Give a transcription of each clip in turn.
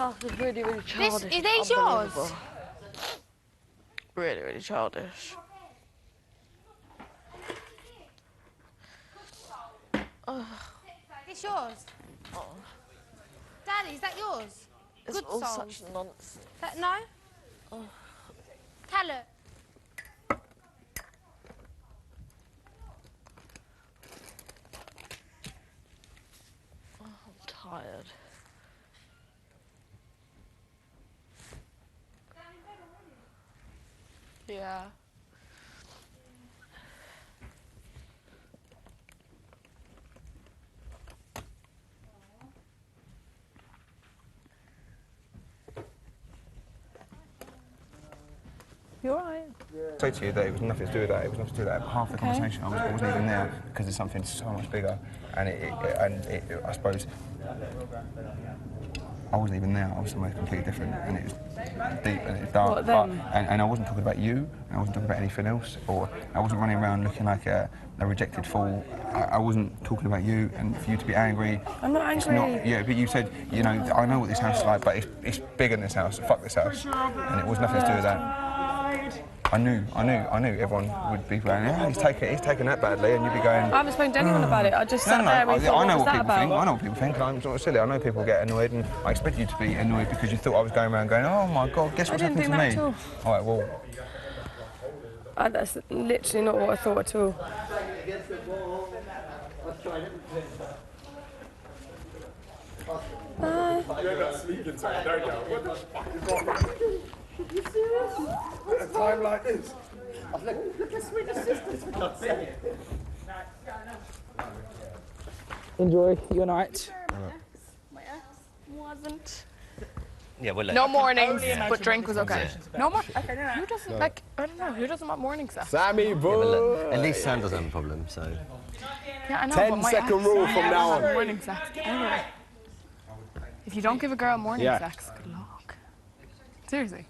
house is really, really childish. Are these yours? Really, really childish. It's yours. Oh. Daddy, is that yours? It's Good all souls. such nonsense. No? Oh. Callum. Oh, I'm tired. Yeah. You all right? I say to you that it was nothing to do with that. It was nothing to do with that. Half the conversation, I wasn't even there because it's something so much bigger, and I suppose I wasn't even there. I was somewhere completely different, and it was deep and it's dark. What then? And I wasn't talking about you. And I wasn't talking about anything else, or I wasn't running around looking like a rejected fool. I wasn't talking about you, and for you to be angry. I'm not angry. It's not, yeah, but you said, you know, I know what this house is like, but it's bigger than this house. Fuck this house, and it was nothing to do with that. I knew everyone would be going, yeah, he's taken that badly, and you'd be going... I haven't spoken to anyone about it. I just sat there and thought, I know what what was that people think. about? I know what people think. I'm sort of silly. I know people get annoyed, and I expect you to be annoyed because you thought I was going around going, oh my God, guess what's happened to me? I didn't think that All right, well... That's literally not what I thought at all. You're not sleeping, sorry, don't you? What the fuck is wrong with you? You serious? At a time like this? Look at sweet assistance, for God's sake. Enjoy your night. My ex wasn't. Yeah, well, look. No mornings, but drink was okay. No more. Okay, no. Who doesn't like? I don't know. Who doesn't want morning sex? Sammy, Yeah, bro. but look, at least Sam doesn't have a problem, so... Yeah, I know. 10 but my second ex rule from now wants on. Morning sex. Anyway. If you don't give a girl morning Yeah. sex, good luck. Seriously.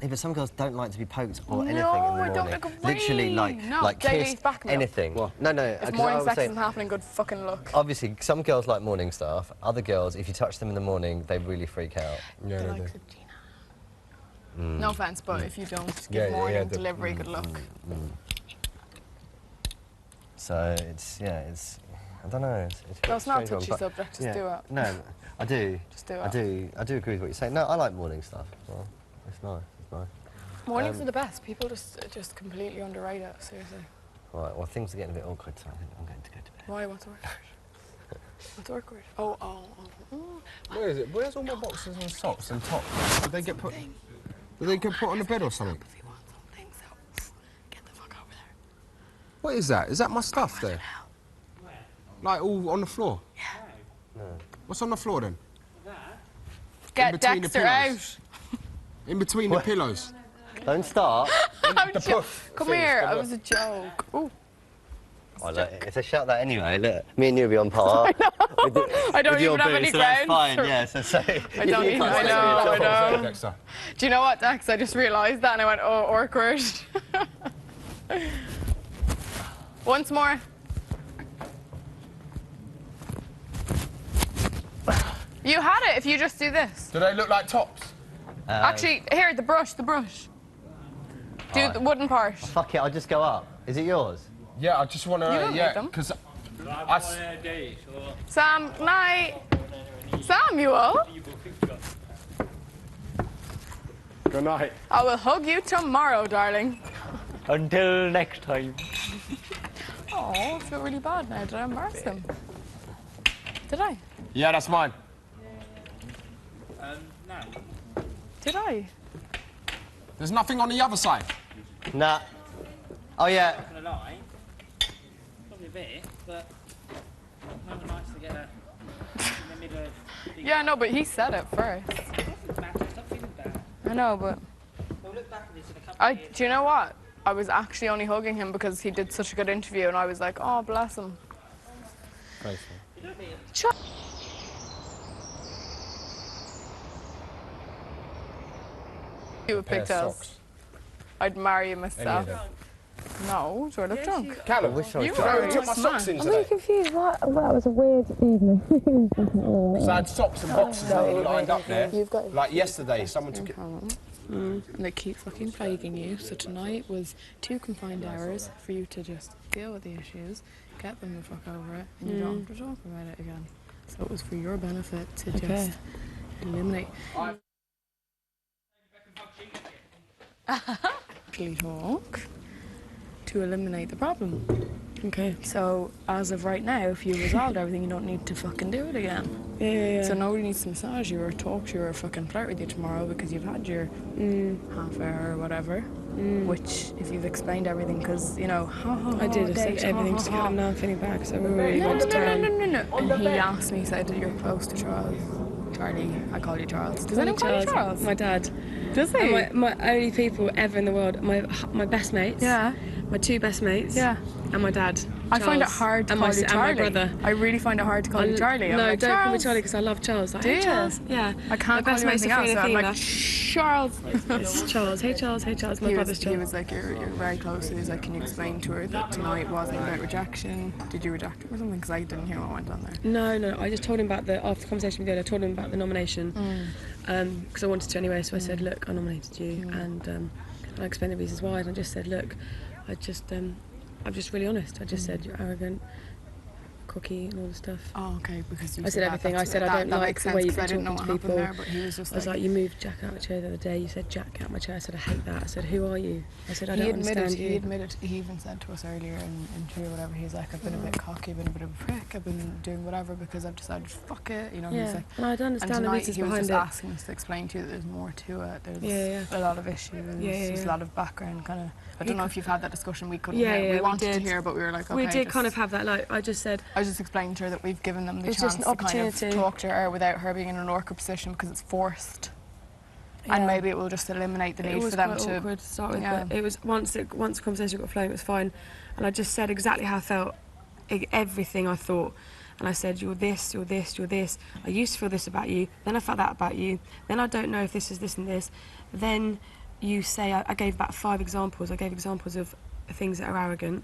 Yeah, but some girls don't like to be poked or No, anything in the I morning. don't agree. Literally, like Daily kiss, back meal. anything. What? No, If because I morning was sex saying, isn't happening, good fucking luck. obviously, some girls like morning stuff. Other girls, if you touch them in the morning, they really freak out. Yeah, The they likes do. of Gina. No offense, but if you don't Yeah, give yeah, morning yeah, delivery, good luck. So it's I don't know. It's a No, it's not a strange one, touchy but- subject. Just yeah. do it. No, I do. Just do it. I do agree with what you're saying. No, I like morning stuff. Well, it's nice. It's nice. Mornings are the best. People just completely underrate it. Seriously. Right. Well, things are getting a bit awkward, so I think I'm going to go to bed. Why? What's awkward? What's awkward? Oh. Where is it? Where's all my boxes and socks and tops? Did they get put on the bed or something? If you want something, so get the fuck over there. What is that? Is that my stuff there? Like all on the floor? Yeah. No. What's on the floor then? Get between the Dexter pillows. out. In between the pillows. Don't start. Come here. It was a joke. Ooh. Oh, look, if they shout that anyway, look, me and you'll be on par. I don't even have any so that's grounds. fine, yeah, so I don't even. I know. Dexter. Do you know what, Dex? I just realised that and I went, oh, awkward. Once more. You had it if you just do this. Do they look like tops? Actually, here, the brush. Do the wooden part. Fuck it, I'll just go up. Is it yours? Yeah, I just want to. You don't yeah, need them. because Sam, night. Samuel, Good night. I will hug you tomorrow, darling. Until next time. Oh, I feel really bad now. Did I embarrass them? Did I? Yeah, that's mine. No. Did I? There's nothing on the other side. Nah. Oh, yeah. Not gonna lie. Probably a bit, but never nice to get that in the middle of the... Yeah, no, but he said it first. It doesn't matter, stop feeling bad. I know, but We'll look back at this in a couple of years. do you know what? I was actually only hugging him because he did such a good interview, and I was like, oh, bless him. Shut. You with Pair of pigtails. socks. I'd marry you Any of myself. them. No, do I look drunk? Callum, wish I was You drunk. were. I took my socks in I'm really today. confused. What? Well, it was a weird evening. So I had socks and boxes all lined up there. You've got Like yesterday, someone took it. And they keep fucking plaguing you. So tonight was 2 confined hours for you to just deal with the issues, get them the fuck over it, and you don't have to talk about it again. So it was for your benefit to just eliminate. Actually talk to eliminate the problem. Okay. So as of right now, if you resolved everything, you don't need to fucking do it again. Yeah. So nobody needs to massage you or talk to you or fucking flirt with you tomorrow because you've had your half hour or whatever. Which, if you've explained everything, because you know, I did dates, everything just kind of now I'm feeling bad because I really No. went to town. And he asked me, he said, you're close to Charlie. I call you Charles. Does anyone call you Charles? My dad. Does he? And my only people ever in the world, my best mates. Yeah. My 2 best mates. Yeah. And my dad. I find it Charles, hard to and call my, you and Charlie. my brother. I really find it hard to call you Charlie. I'm No, like, don't call me Charles. Charlie because I love Charles. Like, Do hey, you? Charles. Yeah. I can't My call best you mate's anything else. So I'm Athena. like, Charles. It's Charles. Hey, Charles. Hey, Charles. My brother's He Charles. was like, you're very close. He was like, can you explain to her that tonight wasn't about rejection? Did you reject him or something? Because I didn't hear what went on there. No. I just told him about after the conversation we did, I told him about the nomination. Because I wanted to anyway. So I said, look, I nominated you. And I explained the reasons why. And I just said, look, I'm just really honest. I just said, you're arrogant, cocky and all the stuff. Oh, okay, because you I said everything. I said I don't like the way you've been talking to people. There, but he was just I was like, you moved Jack out of my chair the other day. You said Jack out of my chair. I said I hate that. I said, who are you? I said I don't understand you. He admitted. He even said to us earlier in tree or whatever. He's like, I've been a bit cocky, I've been a bit of a prick, I've been doing whatever because I've decided, fuck it. You know. Yeah, He's like, and I don't and understand the tonight reasons he was behind just it. asking us to explain to you that there's more to it. There's Yeah. a lot of issues. There's a lot of background kind of. I don't know if you've had that discussion. We couldn't. Yeah, hear. yeah, We we wanted to did. hear, but we were like, okay. We did kind of have that. Like I just said, I just explained to her that we've given them the It's chance just to an kind of opportunity. talk to her without her being in an awkward position because it's forced. And maybe it will just eliminate the it need was for them quite to. awkward to start with, yeah. but it was once the conversation got flowing, it was fine, and I just said exactly how I felt, everything I thought. And I said, you're this, you're this, you're this. I used to feel this about you, then I felt that about you, then I don't know if this is this and this. Then you say, I gave about 5 examples. I gave examples of things that are arrogant.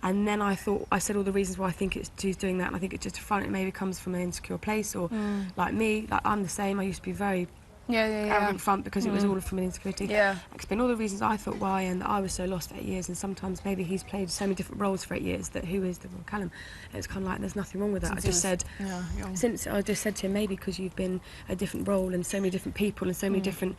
And then I said all the reasons why I think she's doing that. And I think it's just it maybe comes from an insecure place or like me, like I'm the same. I used to be very arrogant front because it was all from an insecurity. Yeah. I explained all the reasons I thought why and that I was so lost for 8 years, and sometimes maybe he's played so many different roles for 8 years that who is the real Callum? And it's kind of like there's nothing wrong with that. I just said since I just said to him, maybe because you've been a different role and so many different people and so many different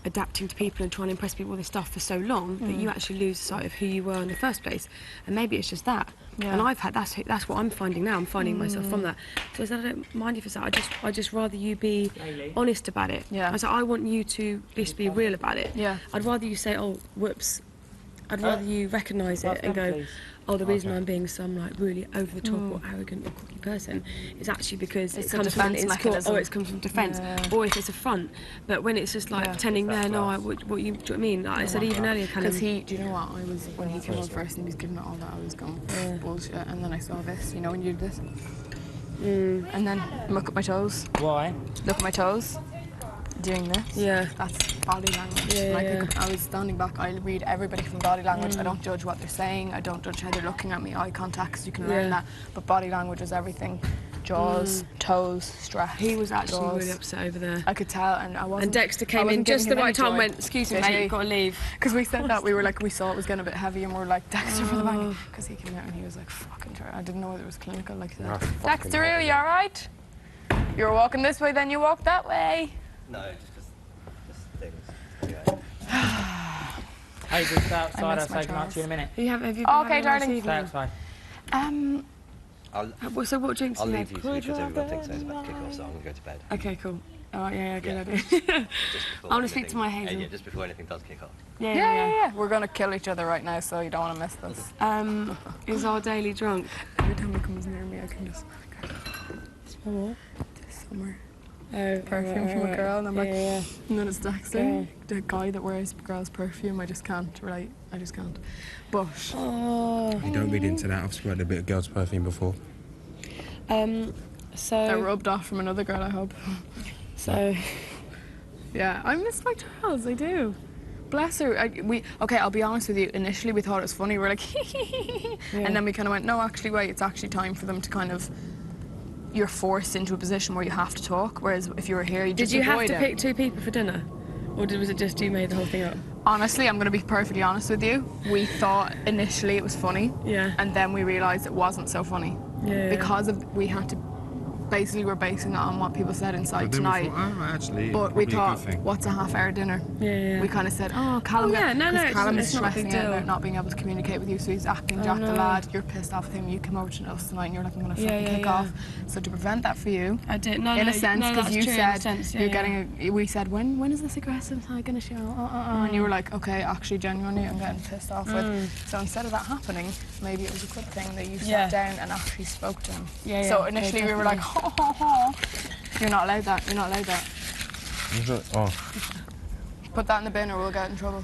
adapting to people and trying to impress people with this stuff for so long that you actually lose sight of who you were in the first place. And maybe it's just that. Yeah. And I've had that's what I'm finding now. I'm finding myself from that. So I said I don't mind you for that. I just rather you be honest about it. Yeah. I said I want you to just be real about it. Yeah. I'd rather you say, oh, whoops. I'd rather you recognise it and go, oh, the reason I'm being some like really over the top or arrogant or cocky person is actually because It's it a comes from an defence insecure, mechanism. or it comes from defence, or if it's a front. But when it's just like pretending, what you do you know what I mean? Like I said even earlier, Callum. Because do you know what? I was when he came on first and he was giving it all that, I was going bullshit, and then I saw this. You know when you do this, and then look at my toes. Why? Look at my toes. Doing this. Yeah. That's body language. Yeah, Like I was standing back. I read everybody from body language. I don't judge what they're saying. I don't judge how they're looking at me. Eye contact, 'cause you can learn that. But body language is everything. Jaws, toes, stress. He was actually jaws. really upset over there. I could tell, and I wasn't. And Dexter I came in wasn't just the giving him right any time. joy. Went, excuse me, Did mate, he? you've got to leave. Because we said that, we saw it was getting a bit heavy, and we were like, Dexter for the bank. Because he came out and he was like, fucking try. I didn't know whether it was clinical like that. Dexter, are you alright? You were walking this way, then you walked that way. No, just things. Hey, just outside. I'll miss my say goodnight to you in a minute. Have you been Okay, having a nice darling. Stay evening? outside. So what drinks I'll do you leave have? you to because everyone thinks it's about to kick off, so I'm going to go to bed. Okay, cool. Oh, yeah, good idea. Just before I want to speak to my anything- Hazel. Yeah, just before anything does kick off. Yeah. We're gonna kill each other right now, so you don't want to miss this. Is our daily drunk? Every time he comes near me, I can just What? summer Oh, perfume from a girl, and I'm like, yeah. and then it's Dexter, the guy that wears girls' perfume. I just can't relate. I just can't. But Oh. You don't read into that. I've sprayed a bit of girl's perfume before. I So rubbed off from another girl. I hope. so Yeah, I miss my Charles. I do. bless her. Okay, I'll be honest with you. Initially, we thought it was funny. We're like, and then we kind of went, no, actually, wait. It's actually time for them to kind of. You're forced into a position where you have to talk. Whereas if you were here, you just Did you have avoid to it. pick 2 people for dinner, or was it just you made the whole thing up? Honestly, I'm going to be perfectly honest with you. We thought initially it was funny. Yeah. And then we realised it wasn't so funny. Yeah. Because we had to. Basically, we're basing it on what people said inside But then tonight. we thought, oh, actually, But we probably a thought, good thing. what's a half-hour dinner? Yeah. We kind of said, oh, Callum, Oh, yeah, no, because Callum it's is not a big stressing out deal. about not being able to communicate with you, so he's acting Jack the no. lad. You're pissed off with him. You came over to us tonight, and you're like, I'm gonna Yeah, fucking yeah, kick yeah. off. So to prevent that for you, I did. in a sense, because that's you true, in a said sense, yeah, you're yeah. getting. We said, when is this aggressive side gonna show? And you were like, okay, actually, genuinely, I'm getting pissed off with. So instead of that happening, maybe it was a good thing that you Yeah. sat down and actually spoke to him. Yeah, So yeah, initially yeah, we were like, ha ha ha. You're not allowed that. You're not allowed that. Oh, Put that in the bin or we'll get in trouble.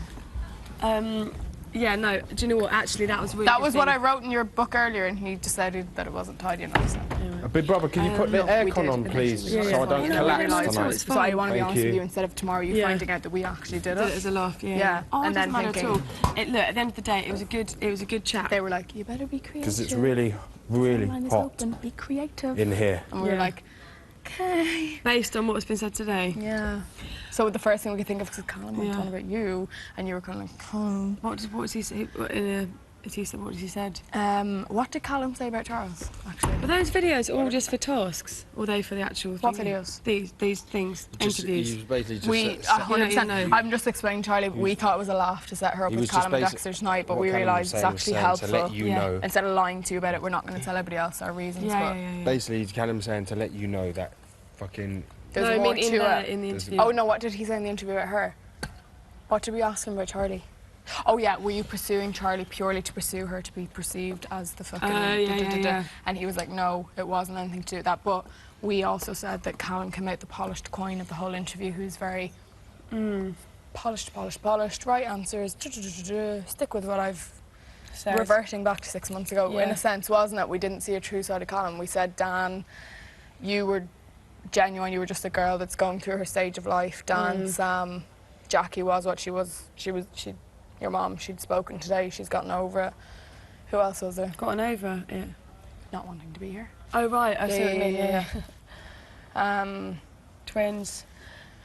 Yeah, no. Do you know what? Actually, that was really. That good was what thing. I wrote in your book earlier, and he decided that it wasn't tidy enough. So. Big brother, can you put the No, we aircon did on, please, eventually. so Yeah, I don't yeah. collapse realised tonight? it's So I want to be Thank honest with you. you. Instead of tomorrow you Yeah. finding out that we actually did Did it it. as a laugh, yeah. Yeah, Oh, and it doesn't then matter at all. Look, at the end of the day, it was a good chat. They were like, "You better be creative." Because it's really, really Mine is hot open. Be creative. in here. And we were Yeah. like, "Okay." Based on what's been said today. Yeah. So the first thing we could think of was Callum went Yeah. on about you, and you were kind of like, "Hmm." What does he say? What did he said? What did Callum say about Charles? Actually, Are those videos all just for tasks, or are they for the actual? What thing? videos? These things, interviews. You basically just we set- 100%. Yeah, no. I'm just explaining, Charlie. We thought it was a laugh to set her up He with was just Callum and basi- Dexter tonight, but what we Callum was realised it's saying was actually saying helpful. to let you Yeah. know. Instead of lying to you about it, we're not going to tell everybody else our reasons. Yeah, but yeah, yeah. Basically, Callum saying to let you know that fucking. there's No, I more mean in to the it. in the There's- interview. Oh no, what did he say in the interview about her? What did we ask him about Charlie? Oh yeah, were you pursuing Charlie purely to pursue her to be perceived as the fucking yeah. And he was like, no, it wasn't anything to do with that. But we also said that Callum came out the polished coin of the whole interview, who's very polished, right answers, stick with what I've Said. reverting back to 6 months ago, in Yeah. a sense, wasn't it? We didn't see a true side of Callum. We said, Dan, you were genuine, you were just a girl that's going through her stage of life. Dan, Sam, Jackie was what she was. Your mom, she'd spoken today, she's gotten over it. Who else was there? Gotten over it. Not wanting to be here. Oh right, I see what you mean. Yeah. Twins,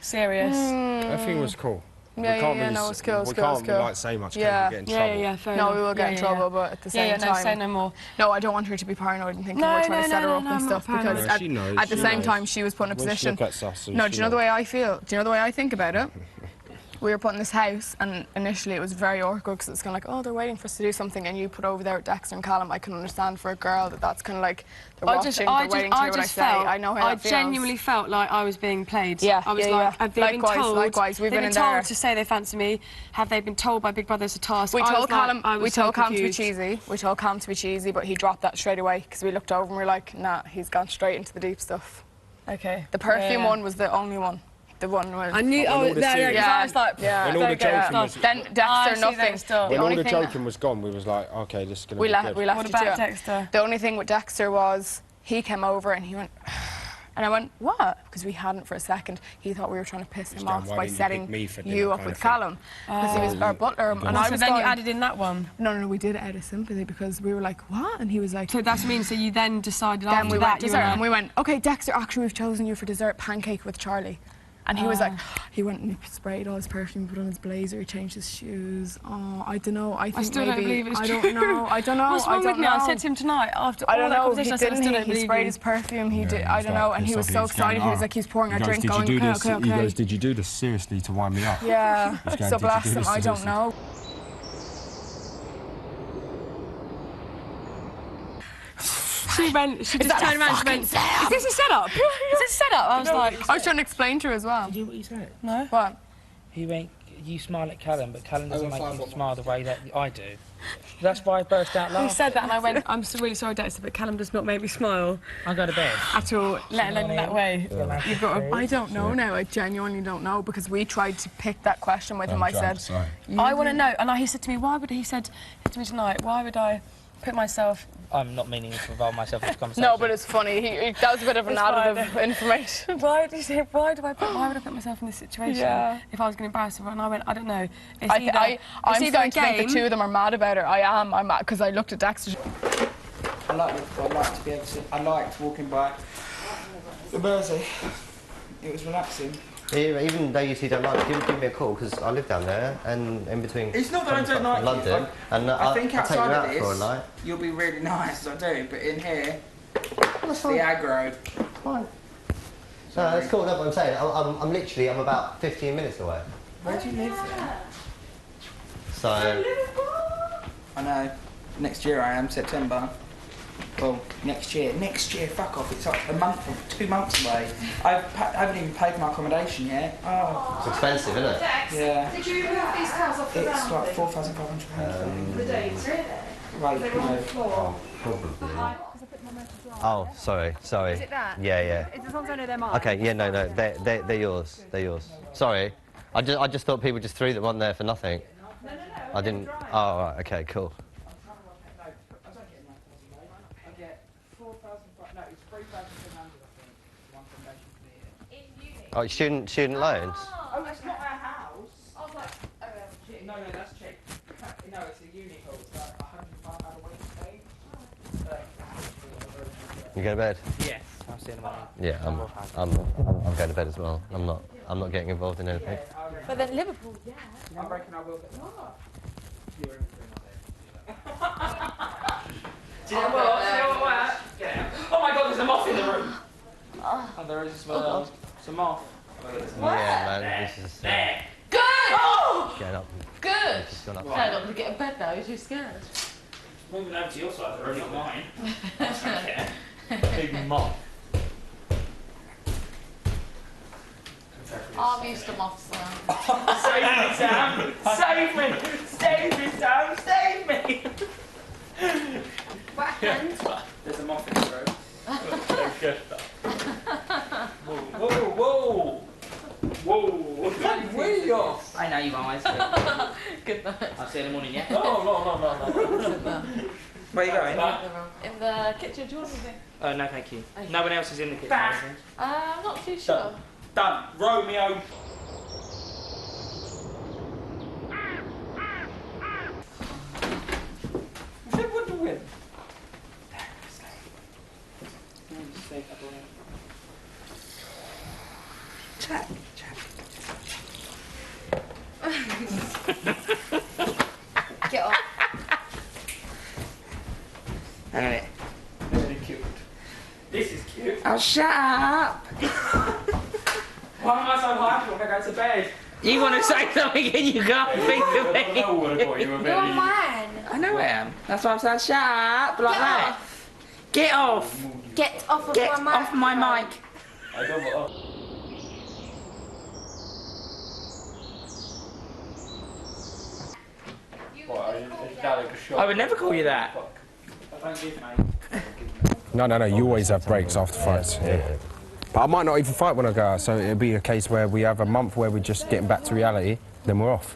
serious. Everything was cool. Yeah, no, it's cool, it's We cool, it's can't cool. like say much. 'cause Yeah. we'll get in Yeah, trouble. yeah, fair No, enough. we will get in Yeah, trouble, yeah. but at the same Yeah, no, time... say no more. No, I don't want her to be paranoid and thinking No, we're trying to no, set her no, up no, and I'm stuff not paranoid. because No, she knows, at the she same knows. time she was put in a When she position... looks at us and No, she do you know the knows. way I feel? Do you know the way I think about it? We were put in this house and initially it was very awkward because it's kind of like, oh, they're waiting for us to do something and you put over there with Dexter and Callum. I can understand for a girl that's kind of like, they're watching, they're waiting to hear what I say. I know how I that feels. genuinely felt like I was being played. Yeah, I was yeah, like, yeah. have they been told? Likewise, we've they've been in told there. to say they fancy me. Have they been told by Big Brother it's a task? We I told was like- Callum, I was we so told Callum to be confused. cheesy. We told Callum to be cheesy, but he dropped that straight away because we looked over and we were like, nah, he's gone straight into the deep stuff. Okay. The perfume Yeah. one was the only one. The one where... I knew. When Oh, all the there, serious- I was like, Yeah. When all the don't get joking it. was- Then I Dexter, see nothing. that stuff. When The all only the thing- joking was gone, we was like, okay, this is gonna We be left good. it What to about you. Dexter? The only thing with Dexter was he came over and he went, and I went, what? Because we hadn't for a second. He thought we were trying to piss him Dan, off why by didn't you setting pick me for dinner you up kind with of thing? Callum. Because he was our butler. And I So was then going, you added in that one. no, we did it out of sympathy because we were like, what? And he was like, So that's what I mean. So you then decided then after we that went you dessert. were And we went, okay, Dexter, actually we've chosen you for dessert pancake with Charlie. And he was like, he went and he sprayed all his perfume, put on his blazer, he changed his shoes. Oh, I don't know. I think still maybe, don't believe it's I true. don't know. I don't know. What's I wrong don't with me? know. I said to him tonight after I all don't that know. conversation, I said I still don't He believe sprayed you. his perfume. He did. Yeah, I don't know. And he was so excited. He was like, he's pouring our drink, going, okay. He goes, did you do this seriously to wind me up? Yeah. He's going, So "Did you bless do him. this I don't seriously?" know. She just turned around and went, is this a setup? Is this a setup? I was like, I was trying to explain to her as well. Did you hear what you said? no. What? He went, you smile at Callum, but Callum doesn't make you smile the way that I do. That's why I burst out He laughing. said that and I went, I'm so really sorry, Dexter, but Callum does not make me smile I go to bed. at all, let alone in that way. You've got. I don't know now. I genuinely don't know because we tried to pick that question with him. I said, I want to know, and he said to me, he said to me tonight, why would I put myself... I'm not meaning to involve myself in this conversation. No, but it's funny. That was a bit of an It's additive fine. information. Why would I put myself in this situation Yeah. if I was going to embarrass her? And I went, I don't know. It's I'm either starting a to think game. the two of them are mad about it. I'm mad because I looked at Dexter. I like to be able to. I liked walking by the Mersey. It was relaxing. Even though you two don't like me, give me a call because I live down there and in between. It's not that I don't like you, London, and I think I'll take you outside out of this, for a night. you'll be really nice, I do. But in here, it's the aggro. Fine. No, that's cool. That's what I'm saying. I'm about 15 minutes away. Where do you live then? So. I know. Next year I am, September. Well, next year, fuck off, it's like 2 months away. I haven't even paid my accommodation yet. Oh. It's expensive, isn't it? Yeah. Did you remove these towels off the ground? It's like £4,500. The dates, really? Right, no. Probably. Oh, sorry. Is it that? Yeah. As long as I know they're mine. Okay, yeah, no, they're yours. They're yours. Sorry, I just thought people just threw them on there for nothing. No. I didn't. Oh, all right. Okay, cool. Oh, student loans. Oh, it's not our house. I was like, no, that's cheap. No, it's a uni hall. It's like £105 a week. You go to bed? Yes, I'll see you in the morning. Yeah, I'm going to bed as well. I'm not getting involved in anything. But then Liverpool, yeah. I reckon I will get You're in for Do you know what? Yeah. Oh my God, there's a moth in the room. Oh, there is as well. It's a moth. Yeah, man, this is Good! getting up. Good! Just gone up. I don't want to get in bed now. You're too scared. Moving over to your side of the room, not mine. I don't care. Big moth. I'm used to moths now. Save me, Sam! Save me! Save me, Sam! Save me! What happened? There's a moth in the room. Good. Whoa! Way off. I know you guys. Good night. I'll see you in the morning, yeah? No. Where are you going? In the kitchen, do you want anything? No, thank you. No one else is in the kitchen. I'm not too sure. Done. Romeo. Is everyone to win? Check. Get off. Alright. Very cute. This is cute. Oh, shut up! Why am I so hyped when I go to bed? You want to say something and you can't think of it. I would have got you a You're on mine. I know I am. That's why I'm saying shut up like that. Get off! Get off of Get my mic. off my mic! I don't want I would never call you that. No, you always have breaks after fights. Yeah. But I might not even fight when I go out, so it'll be a case where we have a month where we're just getting back to reality, then we're off.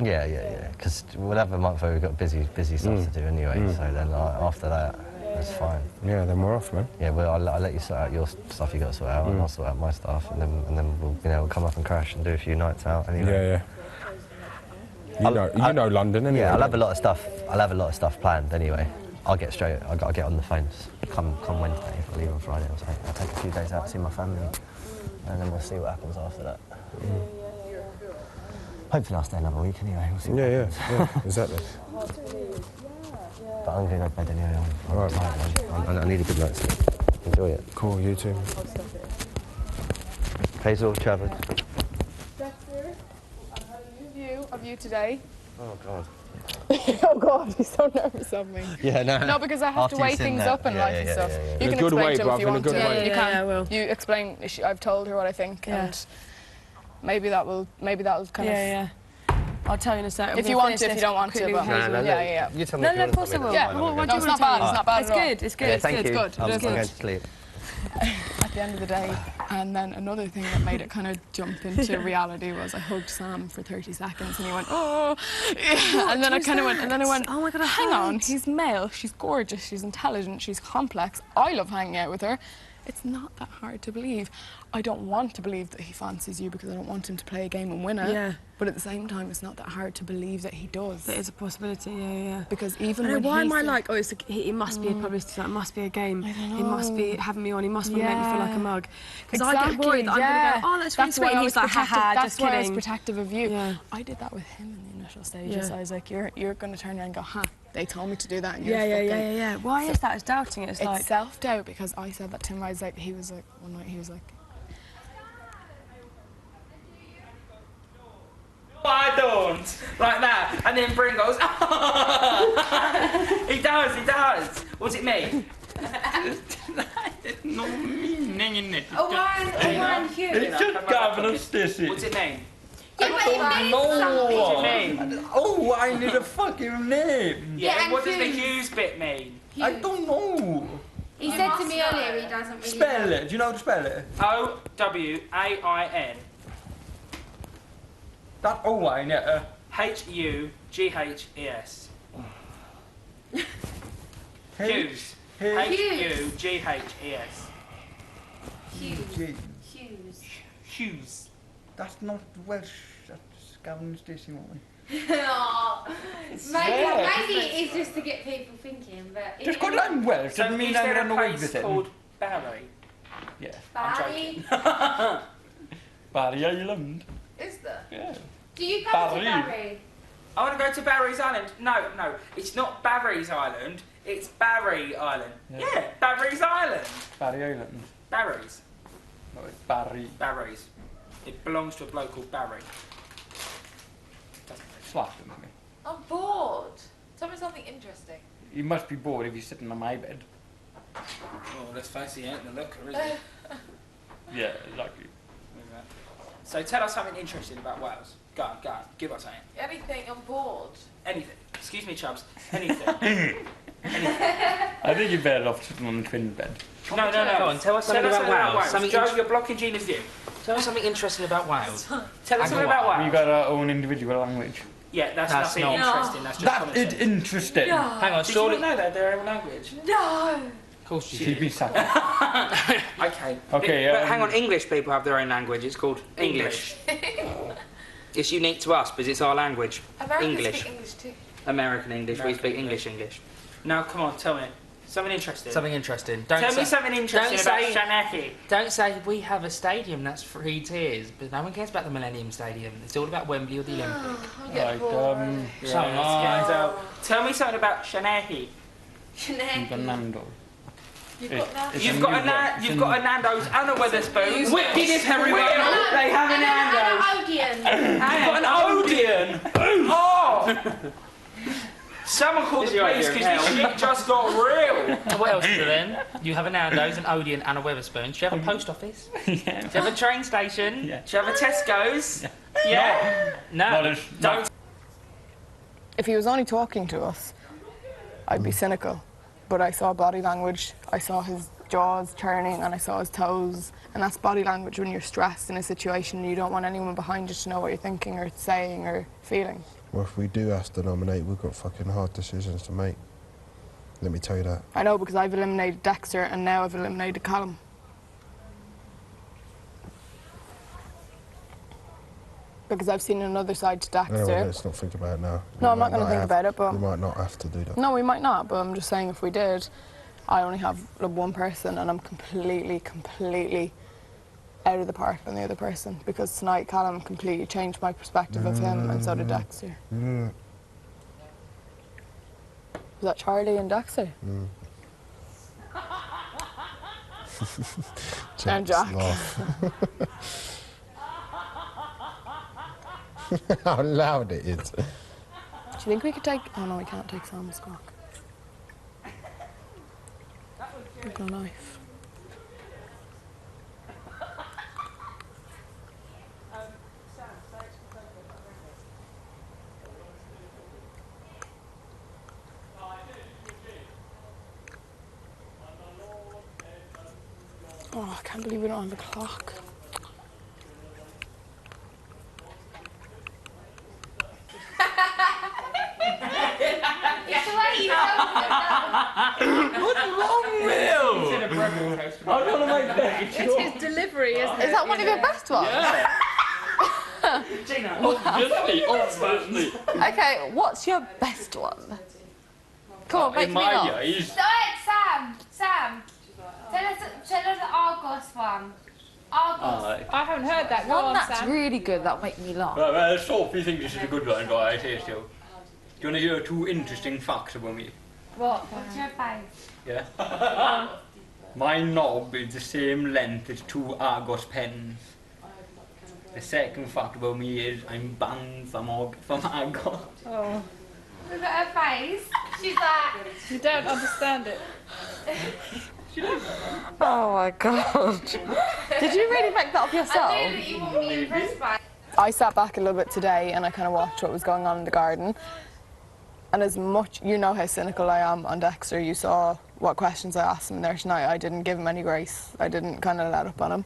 Yeah. Because we'll have a month where we've got busy stuff to do anyway. So then after that, that's fine. Yeah, then we're off, man. Yeah, well, I'll let you sort out your stuff you got to sort out, and I'll sort out my stuff, and then we'll come up and crash and do a few nights out anyway. Yeah. You know London anyway. Yeah, I'll have a lot of stuff planned anyway. I'll get on the phones. Come Wednesday, if I leave on Friday, I'll take a few days out to see my family, and then we'll see what happens after that. Hopefully I'll stay another week anyway. We'll see what happens. Yeah, exactly. But I'm going to go to bed anyway. I'm All right. tired, man. I need a good night's sleep. Enjoy it. Cool, you too. Hazel, Travis. View of you today. Oh, God. Oh God, he's so nervous of me. Yeah, no. No, because I have After to you weigh sit things there. up in life and stuff. In You a can good explain way, to him if you bruv, in a want good to. way. You can. I will. You explain. I've told her what I think, and maybe that'll kind of. Yeah. I'll tell you in a second. If you want to, if you don't want to, but yeah. You tell me No, if you want of course I something, will. that's fine, What I'm do gonna you No, it's want not to tell bad. me? It's not bad It's at all. good. It's good. Yeah, It's thank good. you. It's good. I'm It's going good. to sleep. at the end of the day, and then another thing that made it kind of jump into reality was I hugged Sam for 30 seconds and he went, oh, yeah. And then I kind of went, Oh my God, hang on, he's male, she's gorgeous, she's intelligent, she's complex, I love hanging out with her. It's not that hard to believe. I don't want to believe that he fancies you because I don't want him to play a game and win it. Yeah. But at the same time, it's not that hard to believe that he does. That is a possibility, yeah. Because even I when know, why he am I said- like, oh, it must be a publicity stunt, it must be a game. I don't He must be know. having me on, he must want to make me feel like a mug. Because I Exactly, get worried that I'm going to go, oh, that's really sweet. why And I he's was like, protective. haha, That's just why I was kidding. protective of you. Yeah. I did that with him in the initial stages. Yeah. I was like, you're going to turn around and go, huh, they told me to do that. And you're Yeah. fucking... Why is that? It's doubting it. It's It's like, self-doubt because I said that to him. I was like, he was like, one night he was like, I don't like that, and then Bryn goes. He does. What's it mean? No meaning in it. Oh, one, Hugh. It's just governance, this is. What's it mean? Yeah, but it means something. What's it mean? Oh, I need a fucking name. Yeah, and what does the Hughes. Hughes bit mean? I don't know. He said to me earlier he doesn't really Spell know. it. Do you know how to spell it? O-W-A-I-N. That O-I, yeah. H-U-G-H-E-S. Hughes. Hughes. H-U-G-H-E-S. Hughes. Hughes. Hughes. That's not Welsh. That's Gavin Stacey, won't we? Oh, maybe Yeah. it's just to get people thinking, but... Just because I'm Welsh So doesn't mean is I'm there going a to place visit. called Barry? Yeah. Barry, Barry Island. is there? Yeah. Do you go Barry. to Barry? I want to go to Barry's Island. No, it's not Barry's Island. It's Barry Island. Yeah, Barry's Island. Barry Island. Barry's. No, it's Barry. Barry's. It belongs to a bloke called Barry. Slapped him at me. I'm bored. Tell me something interesting. He must be bored if he's sitting on my bed. Oh, let's face it, he ain't the looker, is he? Yeah, exactly. So tell us something interesting about Wales. Go on, give us something. Anything, I'm bored. Anything. Excuse me, Chubbs. Anything. I think you're better off sitting on the twin bed. No. Go on, tell us something about Wales. Something Joe, you're blocking Gina's view. Tell us something interesting about Wales. Tell us something about We Wales. got our own individual language. Yeah, that's nothing not- interesting. That's just That common is sense. interesting. Hang on, Did you surely. not know that their own language? No! Of course you She'd did. be sad. Okay. Okay, But hang on, English people have their own language. It's called English. It's unique to us because it's our language. Americans English. speak English too. American English. We American speak English. Now, come on, tell me. Something interesting. Something interesting. Tell me something interesting don't about say- Shanaki. Don't say we have a stadium that's 3 tiers, but no one cares about the Millennium Stadium. It's all about Wembley or the Olympic. I'm getting bored. Tell me something about Shanaki. Fernando. You've got that? You've got a Nando's and a Weatherspoon. Wicked is very well. They have a Nando's. Odeon. You've got an Odeon. Oh! Someone called the police because this shit just got real. What else is there then? You have a Nando's, an Odeon and a Weatherspoons. Do you have a post office? Do you have a train station? Yeah. Do you have a Tesco's? Yeah. No. Don't. if he was only talking to us, I'd be cynical. But I saw body language, I saw his jaws turning and I saw his toes. And that's body language when you're stressed in a situation and you don't want anyone behind you to know what you're thinking or saying or feeling. Well, if we do have to nominate, we've got fucking hard decisions to make. Let me tell you that. I know, because I've eliminated Dexter and now I've eliminated Callum. Because I've seen another side to Dexter. Anyway, let's not think about it now. No, I'm not going to think about it, but... We might not have to do that. No, we might not, but I'm just saying if we did, I only have one person and I'm completely out of the park than the other person. Because tonight Callum completely changed my perspective of him and so did Dexter. Mm. Was that Charlie and Dexter? Mm. And Jack. Laugh. How loud it is. Do you think we could take... Oh no, we can't take Sam's cock. We've got a knife. Oh, I can't believe we don't have a clock. It's the way you What's wrong with you? I'm gonna make that. It's his delivery, isn't it? Is that one of your best ones? Yeah. Obviously, obviously. Okay, what's your best one? Come on, make In me laugh. my eyes. So it's Sam. Tell us the Argos one. Argos. I haven't heard that. Go One on, that's Sam. really good. That'll make me laugh. Well, Sophie thinks this is a good one, but I say so. Do you want to hear 2 interesting facts about me? What? What's your face? Yeah. My knob is the same length as 2 Argos pens. The second fact about me is I'm banned from Argos. Oh, Look at her face. She's like. you don't understand it. Oh my god. Did you really make that up I yourself? know that you want me impressed by. I sat back a little bit today and I kind of watched what was going on in the garden. And as much, you know how cynical I am on Dexter, you saw what questions I asked him there tonight. I didn't give him any grace. I didn't kind of let up on him.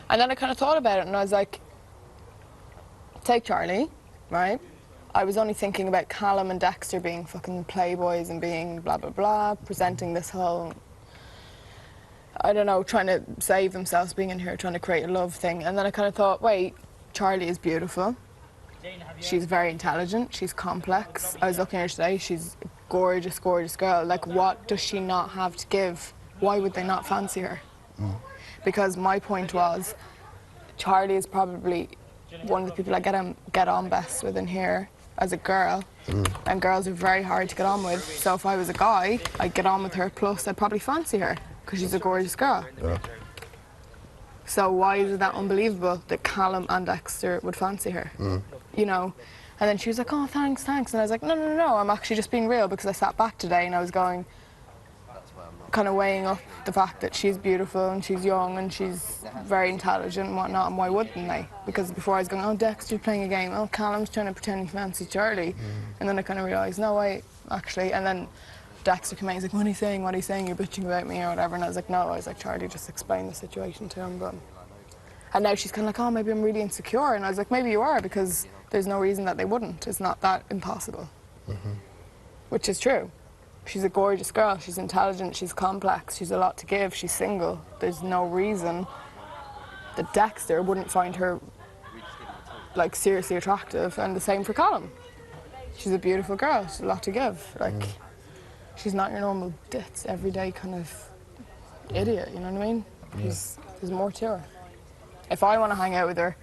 And then I kind of thought about it and I was like, take Charlie, right? I was only thinking about Callum and Dexter being fucking playboys and being blah, blah, blah, presenting this whole, I don't know, trying to save themselves, being in here, trying to create a love thing. And then I kind of thought, wait, Charlie is beautiful. She's very intelligent. She's complex. I was looking at her today. She's a gorgeous, gorgeous girl. Like, what does she not have to give? Why would they not fancy her? Because my point was, Charlie is probably one of the people I get on best with in here as a girl. And girls are very hard to get on with. So if I was a guy, I'd get on with her. Plus, I'd probably fancy her because she's a gorgeous girl. Yeah. So why is it that unbelievable that Callum and Dexter would fancy her? You know? And then she was like, oh, thanks. And I was like, no, I'm actually just being real because I sat back today and I was going, kind of weighing up the fact that she's beautiful and she's young and she's very intelligent and whatnot, and why wouldn't they? Because before I was going, oh, Dexter's playing a game, oh, Callum's trying to pretend he fancies Charlie. And then I kind of realised, no, wait, actually. And then Dexter came out, he's like, what are you saying, you're bitching about me or whatever. And I was like, no, Charlie, just explain the situation to him. But... And now she's kind of like, oh, maybe I'm really insecure. And I was like, maybe you are, because there's no reason that they wouldn't. It's not that impossible. Which is true. She's a gorgeous girl, she's intelligent, she's complex, she's a lot to give, she's single. There's no reason that Dexter wouldn't find her, like, seriously attractive, and the same for Callum. She's a beautiful girl, she's a lot to give. Like, she's not your normal ditz, everyday kind of idiot, you know what I mean? There's more to her. If I want to hang out with her,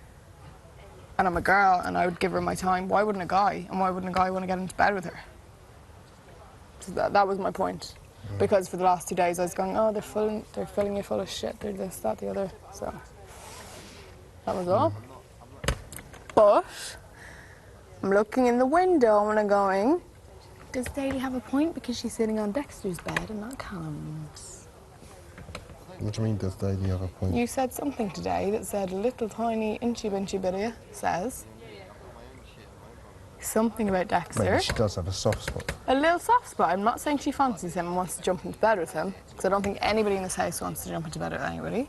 and I'm a girl, and I would give her my time, why wouldn't a guy? And why wouldn't a guy want to get into bed with her? So that was my point. Because for the last 2 days I was going, oh, they're filling you full of shit, they're this, that, the other. So that was all. But I'm looking in the window and I'm going, does Daly have a point because she's sitting on Dexter's bed and not Callum's? What do you mean, does Daly have a point? You said something today that said a little tiny inchy-binchy bit of you says something about Dexter. Maybe she does have a soft spot. A little soft spot. I'm not saying she fancies him and wants to jump into bed with him, because I don't think anybody in this house wants to jump into bed with anybody.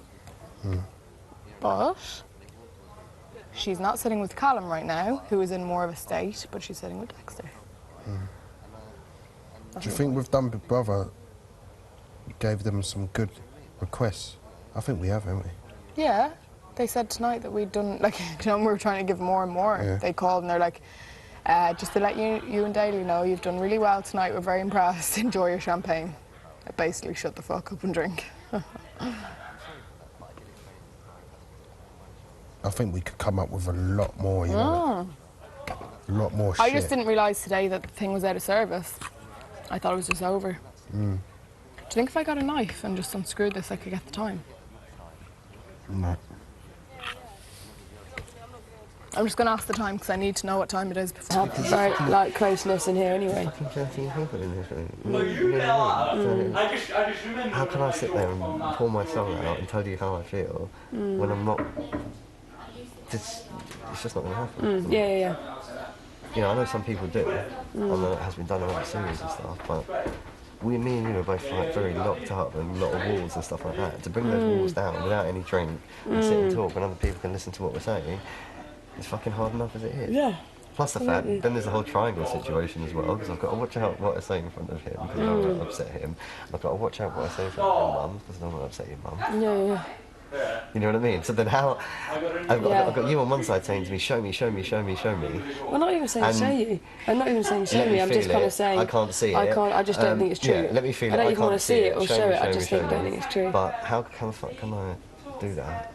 But she's not sitting with Callum right now, who is in more of a state, but she's sitting with Dexter. Do you think we've done Big Brother, gave them some good requests? I think we have, haven't we? Yeah. They said tonight that we'd done, like, you know, we were trying to give more and more. Yeah. They called and they're like, just to let you and Daly know, you've done really well tonight. We're very impressed. Enjoy your champagne. I basically shut the fuck up and drink. I think we could come up with a lot more, you know. A lot more shit. I just didn't realise today that the thing was out of service. I thought it was just over. Do you think if I got a knife and just unscrewed this, I could get the time? No. I'm just going to ask the time because I need to know what time it is before. Very, like, closeness in here anyway. Fucking 13 people in this room. You know what I mean? So, how can I sit there and pour my soul out and tell you how I feel when I'm not... It's just not going to happen. Yeah. You know, I know some people do. I know it has been done around series and stuff, but me and you are both like very locked up and a lot of walls and stuff like that. To bring those walls down without any drink and sit and talk and other people can listen to what we're saying, it's fucking hard enough as it is. Yeah. Plus the fact, then there's the whole triangle situation as well, because I've got to watch out what I say in front of him, because I don't want to upset him. I've got to watch out what I say in front of your mum, because I don't want to upset your mum. Yeah. You know what I mean? So then how... I've got you on one side saying to me, show me, show me, show me, show me. I'm not even saying show you. I'm not even saying show me. I'm just kind of saying... I can't see it. I just don't think it's true. Yeah, let me feel it. I don't even want to see it or show it. I just don't think it's true. But how the fuck can I do that?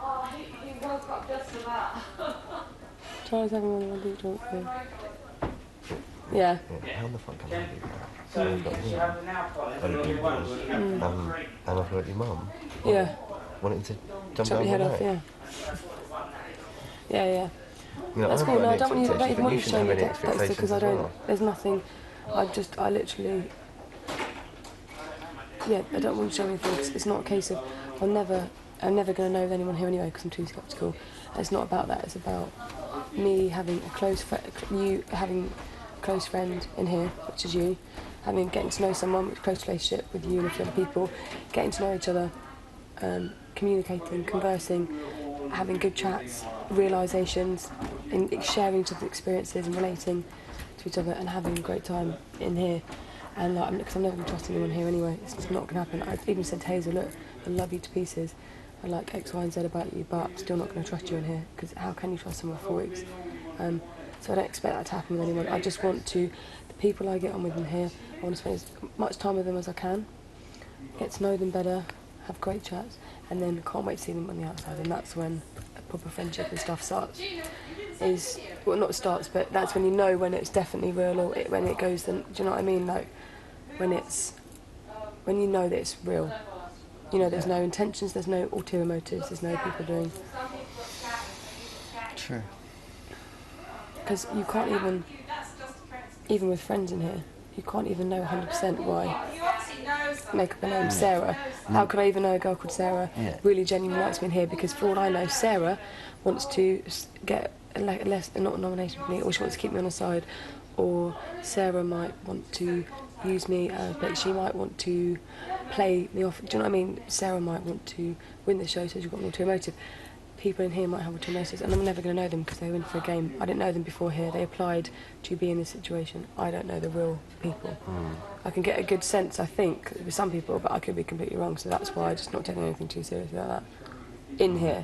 Charles having one of my deep talk. Yeah. How the fuck can I do that? So I've got you, other people, and I've got your mum. Yeah. Wanting to jump your down head my off, neck. Yeah. You know, That's cool. No, I don't even want you to show me Dexter because I don't. Well. There's nothing. I literally. Yeah, I don't want you to show me anything. It's not a case of I'm never going to know of anyone here anyway because I'm too sceptical. It's not about that. It's about me having a close you having a close friend in here, which is you, getting to know someone with a close relationship with you and a few other people, getting to know each other, communicating, conversing, having good chats, realisations, and sharing each other's experiences and relating to each other and having a great time in here. And because I'm never going to trust anyone here anyway, it's just not going to happen. I've even said to Hazel, look, I love you to pieces. I like X, Y and Z about you, but I'm still not going to trust you in here because how can you trust someone for 4 weeks? So I don't expect that to happen with anyone. I just want to, the people I get on with in here, I want to spend as much time with them as I can, get to know them better, have great chats, and then can't wait to see them on the outside. And that's when a proper friendship and stuff starts. Well, not starts, but that's when you know when it's definitely real or when it goes. Then, do you know what I mean? Like when you know that it's real. You know, there's no intentions, there's no ulterior motives, there's no people doing. True. Because you can't even with friends in here, you can't even know 100% why. Make up a name, Sarah. How could I even know a girl called Sarah really genuinely likes me in here? Because for all I know, Sarah wants to get not a nomination for me, or she wants to keep me on her side, or Sarah might want to use me, but she might want to play me off. Do you know what I mean? Sarah might want to win the show, so she's got an ulterior motive. People in here might have ulterior motives, and I'm never going to know them because they went for a game. I didn't know them before here. They applied to be in this situation. I don't know the real people. I can get a good sense, I think, with some people, but I could be completely wrong. So that's why I'm just not taking anything too seriously like that in here.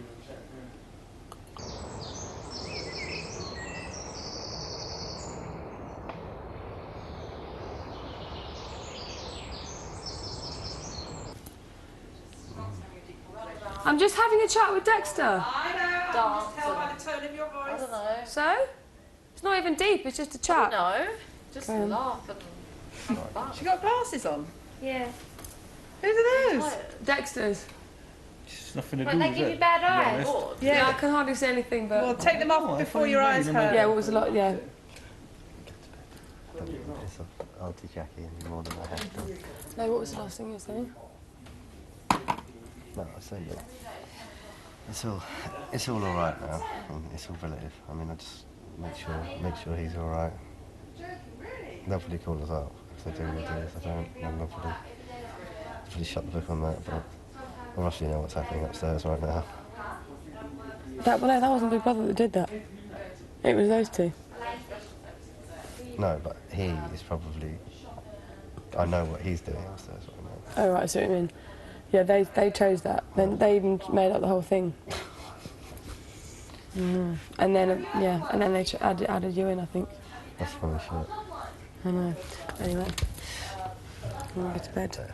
I'm just having a chat with Dexter. I know. Tell by the tone of your voice. I don't know. So? It's not even deep, it's just a chat. No. Just laugh and... She got glasses on? Yeah. Whose are those? Dexter's. It's nothing to But do they with give it. you bad eyes. Yeah, I can hardly see anything, but... Well, take them off before your eyes hurt. Yeah, what was a lot, yeah. It's Auntie Jackie any more than I have to. No, what was the last thing you were saying? No, I say that it's all alright now. It's all relative. I mean, I just make sure he's alright. They'll probably call us up if they do. If I don't, then they'll probably shut the book on that. But I roughly know what's happening upstairs right now. That wasn't Big Brother that did that. It was those two. No, but he is probably. I know what he's doing upstairs right now. Oh right, I see what you mean. Yeah, they chose that. Then they even made up the whole thing. And then they added you in, I think. That's funny shit. I know. Anyway, I'm gonna go to bed.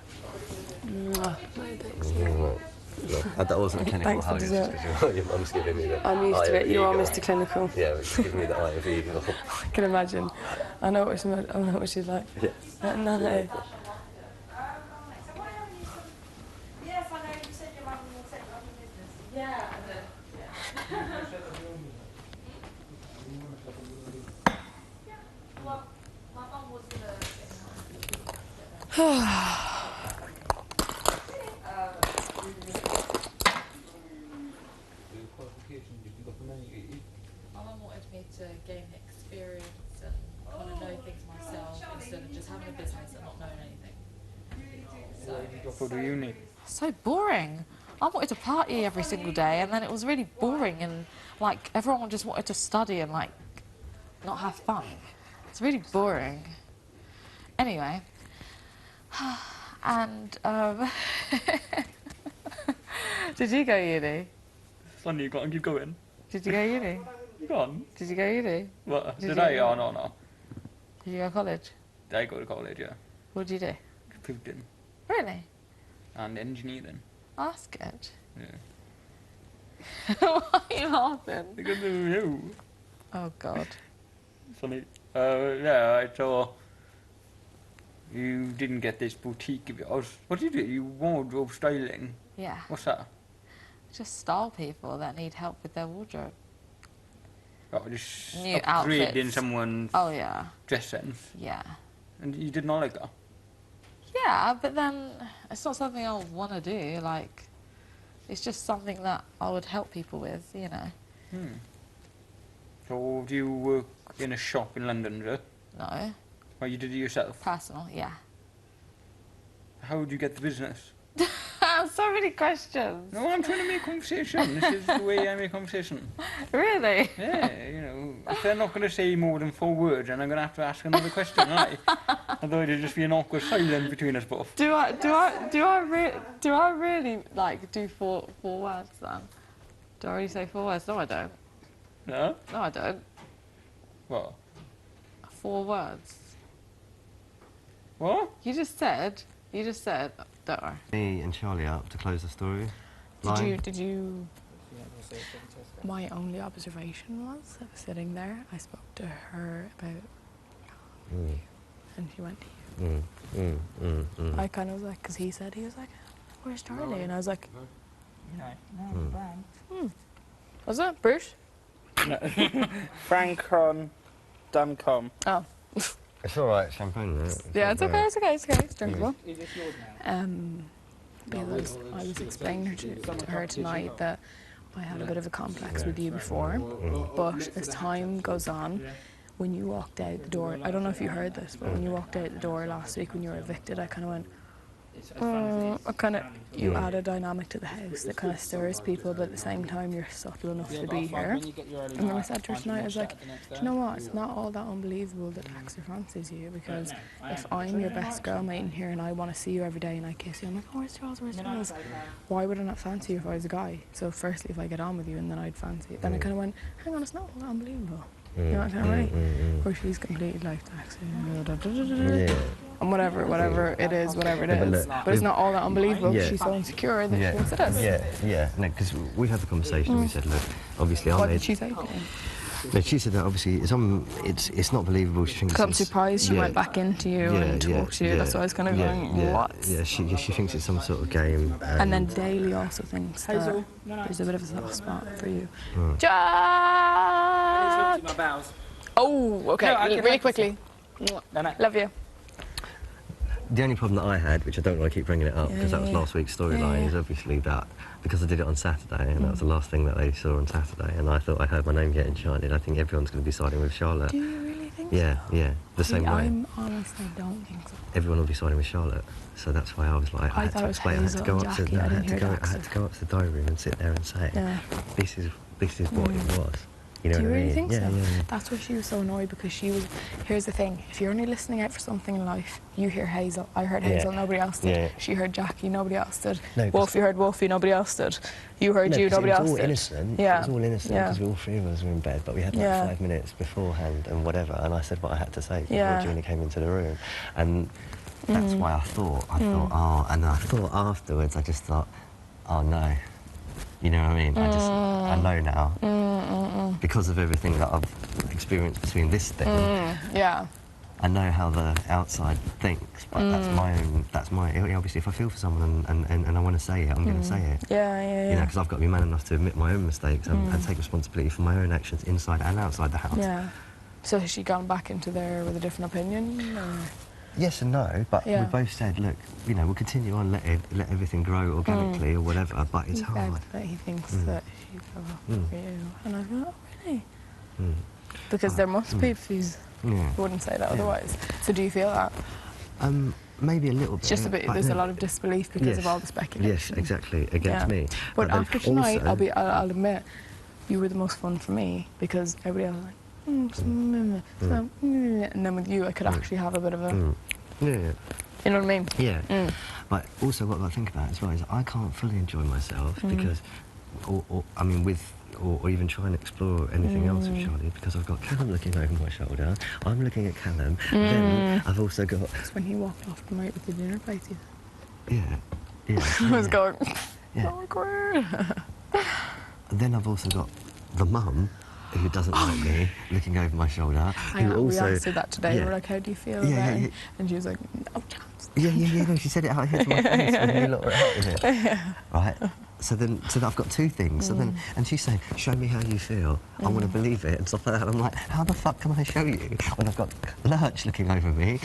No, thanks. That wasn't a clinical Thanks for hug, it's dessert. just 'cause your mum's giving me the I'm used eye to of it. You are eagle. Mr. Clinical. Yeah, it's giving me the eye of eagle. I can imagine. I know what she's like. Yeah. No. Yes, I know you said your mum will set up your business. Yeah. Well, my mum was My mum wanted me to gain experience and kind of know things myself instead of just having a business and not knowing anything. Go to uni. So boring. I wanted to party every single day, and then it was really boring, and like everyone just wanted to study and like not have fun. It's really boring. Anyway, and did you go uni? Sonny, you got to keep going. Did you go uni? Go on. Did you go uni? What? Did Did you I? go Oh, uni? no. Did you go to college? Did I go to college, yeah. What did you do? Computing. Really? And engineering. Oh, that's good. Yeah. Why are you laughing? Because of you. Oh God. Funny. Yeah, I saw you didn't get this boutique of yours. What do you do? You wardrobe styling. Yeah. What's that? Just style people that need help with their wardrobe. Oh, just New upgrading outfits. someone's Oh yeah. dress sense. Yeah. And you did not like that? Yeah, but then it's not something I would want to do. Like, it's just something that I would help people with, you know. So do you work in a shop in London, is it? No. Or you did it yourself? Personal, yeah. How would you get the business? So many questions. No, I'm trying to make conversation. This is the way I make conversation. Really? Yeah, you know, if they're not going to say more than 4 words, and I'm going to have to ask another question, aren't I? Otherwise it'll just be an awkward silence between us both. Do I really like do four words then? Do I already say 4 words? No, I don't. No? No, I don't. What? 4 words. What? You just said. Don't worry. Me and Charlie are up to close the story. Did you? My only observation was I was sitting there. I spoke to her about, and she went to you. I kind of was like, because he was like, "Where's Charlie?" And I was like, Was it Bruce? No. Francon Duncombe. Oh. It's alright, champagne, right? Yeah, it's okay, it's drinkable. Is this yours now? Because I was explaining to her tonight that I had a bit of a complex with you before, but as time goes on, when you walked out the door, I don't know if you heard this, but when you walked out the door last week when you were evicted, I kind of went, you add a dynamic to the house that kind of stirs people, but at the same time you're subtle enough to be here. And then I said to her tonight, I was like, do you know what, it's not all that unbelievable that Axel fancies you, because if I'm your best girl mate in here and I want to see you every day and I kiss you, I'm like, oh, where's Charles, why would I not fancy you if I was a guy? So firstly, if I get on with you and then I'd fancy it. Then I kind of went, hang on, it's not all that unbelievable. You know what I'm saying, right? Where she's completely like, and whatever it is. But it's not all that unbelievable. She's so insecure that she thinks it is. Yeah. No, because we had the conversation and we said, look, obviously What did she say to him? No, she said that obviously it's not believable. She thinks. Because I'm surprised she went back into you and talked to you. That's why I was kind of going, what? Yeah, she thinks it's some sort of game. And then Daly also thinks that there's a bit of a soft spot for you. Jack! My bowels. Oh, okay. No, really quickly. No. Love you. The only problem that I had, which I don't want to keep bringing it up because that was last week's storyline, is obviously that because I did it on Saturday and that was the last thing that they saw on Saturday, and I thought I heard my name getting chanted. I think everyone's going to be siding with Charlotte. Do you really think so? Yeah, the same way. I honestly don't think so. Everyone will be siding with Charlotte, so that's why I was like, I had to explain. I had to go up to the diary room and sit there and say, this is what it was. You know Do you what I really mean? think so? Yeah. That's why she was so annoyed, because she was... Here's the thing. If you're only listening out for something in life, you hear Hazel. I heard Hazel, nobody else did. Yeah. She heard Jackie, nobody else did. No, Wolfie heard Wolfie, nobody else did. You heard you, nobody else did. It was all innocent. Yeah. It was all innocent because we all 3 of us were in bed, but we had like 5 minutes beforehand and whatever, and I said what I had to say before Julie came into the room. And that's why I thought, and I thought afterwards, I just thought, oh no. You know what I mean? I know now. Because of everything that I've experienced between this thing. I know how the outside thinks, but that's my obviously if I feel for someone and I want to say it, I'm going to say it. Yeah. You know, because I've got to be man enough to admit my own mistakes and take responsibility for my own actions inside and outside the house. Yeah. So has she gone back into there with a different opinion? Or? Yes and no, but we both said, look, you know, we'll continue on, let everything grow organically or whatever, but it's hard. That he thinks that she's for you. And I thought, oh, really? Because there must be, if you wouldn't say that otherwise. So do you feel that? maybe a little bit. It's just a bit. but There's a then- lot of disbelief because of all the speculation. Yes, exactly, against Yeah. me. But then after tonight, also- I'll admit, you were the most fun for me because everybody else was like, and then with you, I could actually have a bit of a. Yeah. You know what I mean? Yeah. But also what I think about as well is I can't fully enjoy myself because, I mean, or even try and explore anything else with Charlie because I've got Callum looking over my shoulder, I'm looking at Callum, then I've also got... It's when he walked off tonight with the dinner plate. Yeah. I was going, Yeah. awkward. Then I've also got the mum who doesn't like me looking over my shoulder. We Who also, asked her that today. We were like, how do you feel Yeah, about yeah, it? yeah. And she was like, no chance. No, she said it out here to my face when you lot were out in it. Right? So I've got two things. So then, and she's saying, show me how you feel. I want to believe it and stuff like that. And I'm like, how the fuck can I show you when I've got Lurch looking over me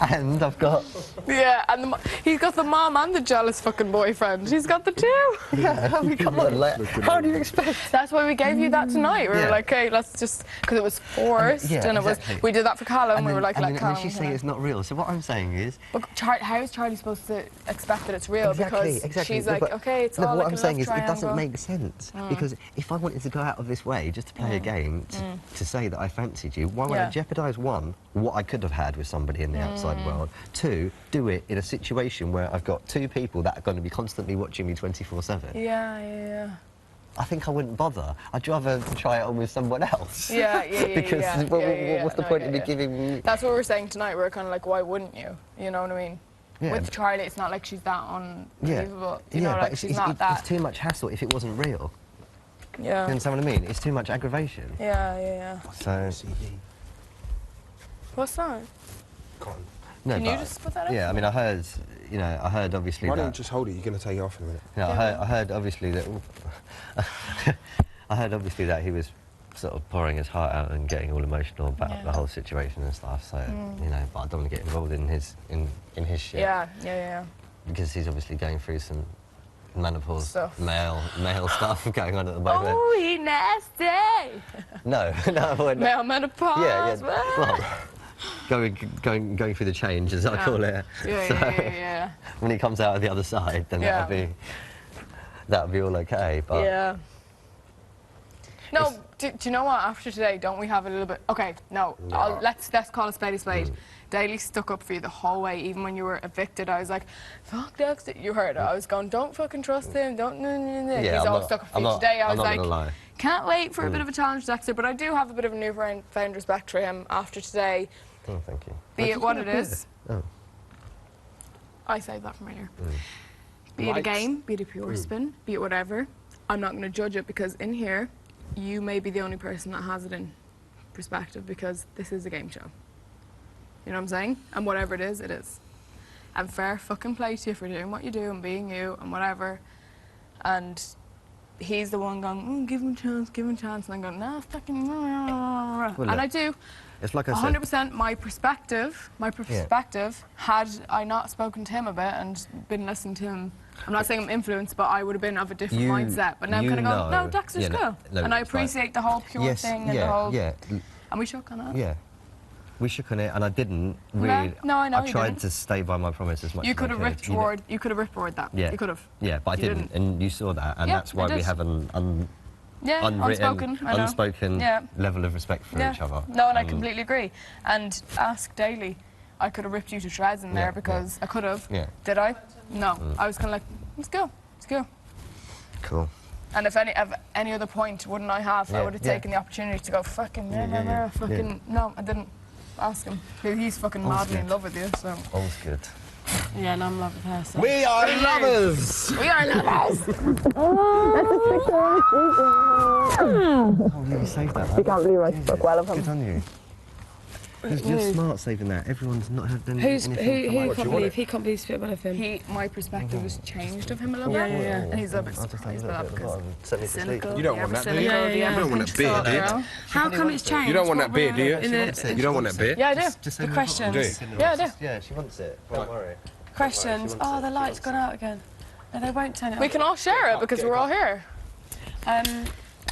and I've got... Yeah, and he's got the mom and the jealous fucking boyfriend. He's got the two. Yeah, I mean, come on, like, how do you expect? That's why we gave you that tonight. We were Yeah. like, okay, let's just, because it was forced, yeah, and it was, exactly. we did that for Callum, And we then, were like, and let then, Callum. and then she's saying it's not real. So what I'm saying is... But how is Charlie supposed to expect that it's real? Because she's No, like, but- okay, it's no, all but like what a I'm saying love is it doesn't triangle. make sense because if I wanted to go out of this way just to play a game to say that I fancied you, why would I Yeah. jeopardise one, what I could have had with somebody in the outside world, two, do it in a situation where I've got two people that are going to be constantly watching me 24/7. Yeah. I think I wouldn't bother. I'd rather try it on with someone else. Yeah. Because what's the No, point I in me get it. giving... That's what we were saying tonight. We were kind of like, why wouldn't you? You know what I mean? Yeah, With but- Charlie, it's not like she's that unbelievable. You know, but like she's not that. it's too much hassle if it wasn't real. Yeah. You understand what I mean? It's too much aggravation. Yeah. So... What's that? No, Can you but- just put that up? Yeah, I mean, I heard obviously Why that... don't you just hold it? You're going to take it off in a minute. You know, I heard obviously that... I heard obviously that he was sort of pouring his heart out and getting all emotional about the whole situation and stuff, so, you know, but I don't want to get involved in his shit. Yeah. Because he's obviously going through some menopause Stuff. male stuff going on at the moment. Oh, he nasty. No, I wouldn't. Male menopause. Well, going through the change, as I call it. Yeah. When he comes out of the other side, then that'll be all okay. But Yeah. No, do you know what? After today, don't we have a little bit? Okay, no. Let's call a spade a spade. Daly stuck up for you the whole way, even when you were evicted. I was like, "Fuck Dexter." You heard it. I was going, "Don't fucking trust him. Don't." Yeah, He's I'm all not- stuck up for I'm you not- today. I I'm was not gonna like, lie. "Can't wait for a bit of a challenge, Dexter." But I do have a bit of a newfound respect for him after today. Oh, thank you. Be it what it is. Oh. I saved that from earlier. Be it a game, be it a pure spin, be it whatever. I'm not going to judge it because in here, you may be the only person that has it in perspective because this is a game show. You know what I'm saying? And whatever it is, it is. And fair fucking play to you for doing what you do and being you and whatever. And he's the one going, give him a chance, give him a chance. And I'm going, nah, fucking... Well, and I do. It's like I said. 100% my perspective, had I not spoken to him a bit and been listening to him, I'm not saying I'm influenced, but I would have been of a different mindset. But now I'm kind of going, no, Dexter's cool. No, and I it's fine. appreciate the whole pure thing and the whole... And we shook on it. Yeah. We shook on it, and I didn't really. No, I know I you tried didn't. to stay by my promise as much You as I could have could. ripped roared. You could have ripped roared that. Yeah. You could have. Yeah, but I You didn't, and you saw that, and Yeah, that's why I we did. have an Unspoken. I know. unspoken Yeah. level of respect for each other. No, and I completely agree. And ask Daly. I could have ripped you to shreds in there because I could have. Yeah. Did I? No. I was kind of like, let's go. Cool. And if any other point wouldn't I have, I would have taken the opportunity to go fucking no, I didn't ask him. He's fucking madly in love with you, so. All's good. Yeah, and I'm in love with her. So. We are lovers! We are lovers! Oh, you saved that. I can't believe I spoke well of him. Good on you. You're smart saving that. Everyone's not had any. Who anything. can't believe? He can't believe spit of him. My perspective has changed of him a little bit. Yeah. And he's a bit surprised by that because cynical. You don't want that, do you? cynical, You don't want that beard, do you? How come it's changed? You don't want that beard, do you? In You don't want that beard? Yeah, I do. Just Good say questions. Do Yeah, I do. Yeah, she wants it. Don't worry. Questions. Oh, the light's gone out again. No, they won't turn it We off. can all share it because we're all here.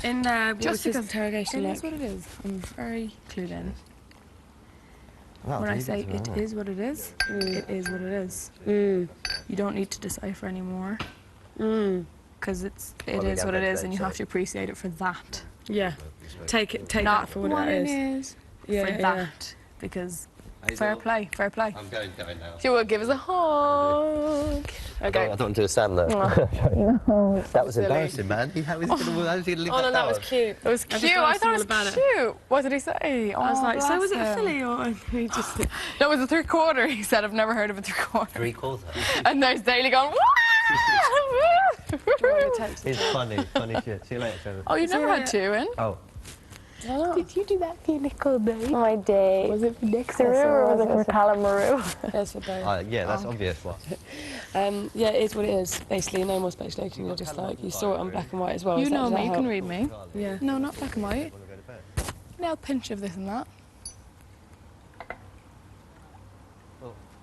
In what was Just his because interrogation it like? is what it is. I'm very clued in. That'll when I do, say doesn't it it? is what it is, it is what it is. You don't need to decipher anymore. Because it Well, we is get what it back is, to and you that, have to appreciate it for that. Yeah. Take Not that for what what it it is. is, Yeah, for yeah. that. Because fair play, fair play. I'm going now. You will give us a hug. I Okay. don't want to do a Sam though. That was Silly. embarrassing, man. How was he going to live Oh no, that that was down? cute. It was I just cute. I asked thought him it was all about it. cute. What did he say? I was like, so was it a bless him. filly or he just? No, it was a 3/4. He said, I've never heard of a 3/4. 3/4. And there's Daly going, It's funny shit. See you later, Trevor. oh, you never had two in? Oh. Did you do that for your little day? My day. Was it for Dexter or was it for Calamari? That's for both. Yeah, that's obvious. What? Yeah, it is what it is. Basically, no more speculation. You're just like you saw it on black and white as well. You so know does that me, you help? can read me. Yeah. No, not black and white. Now pinch of this and that.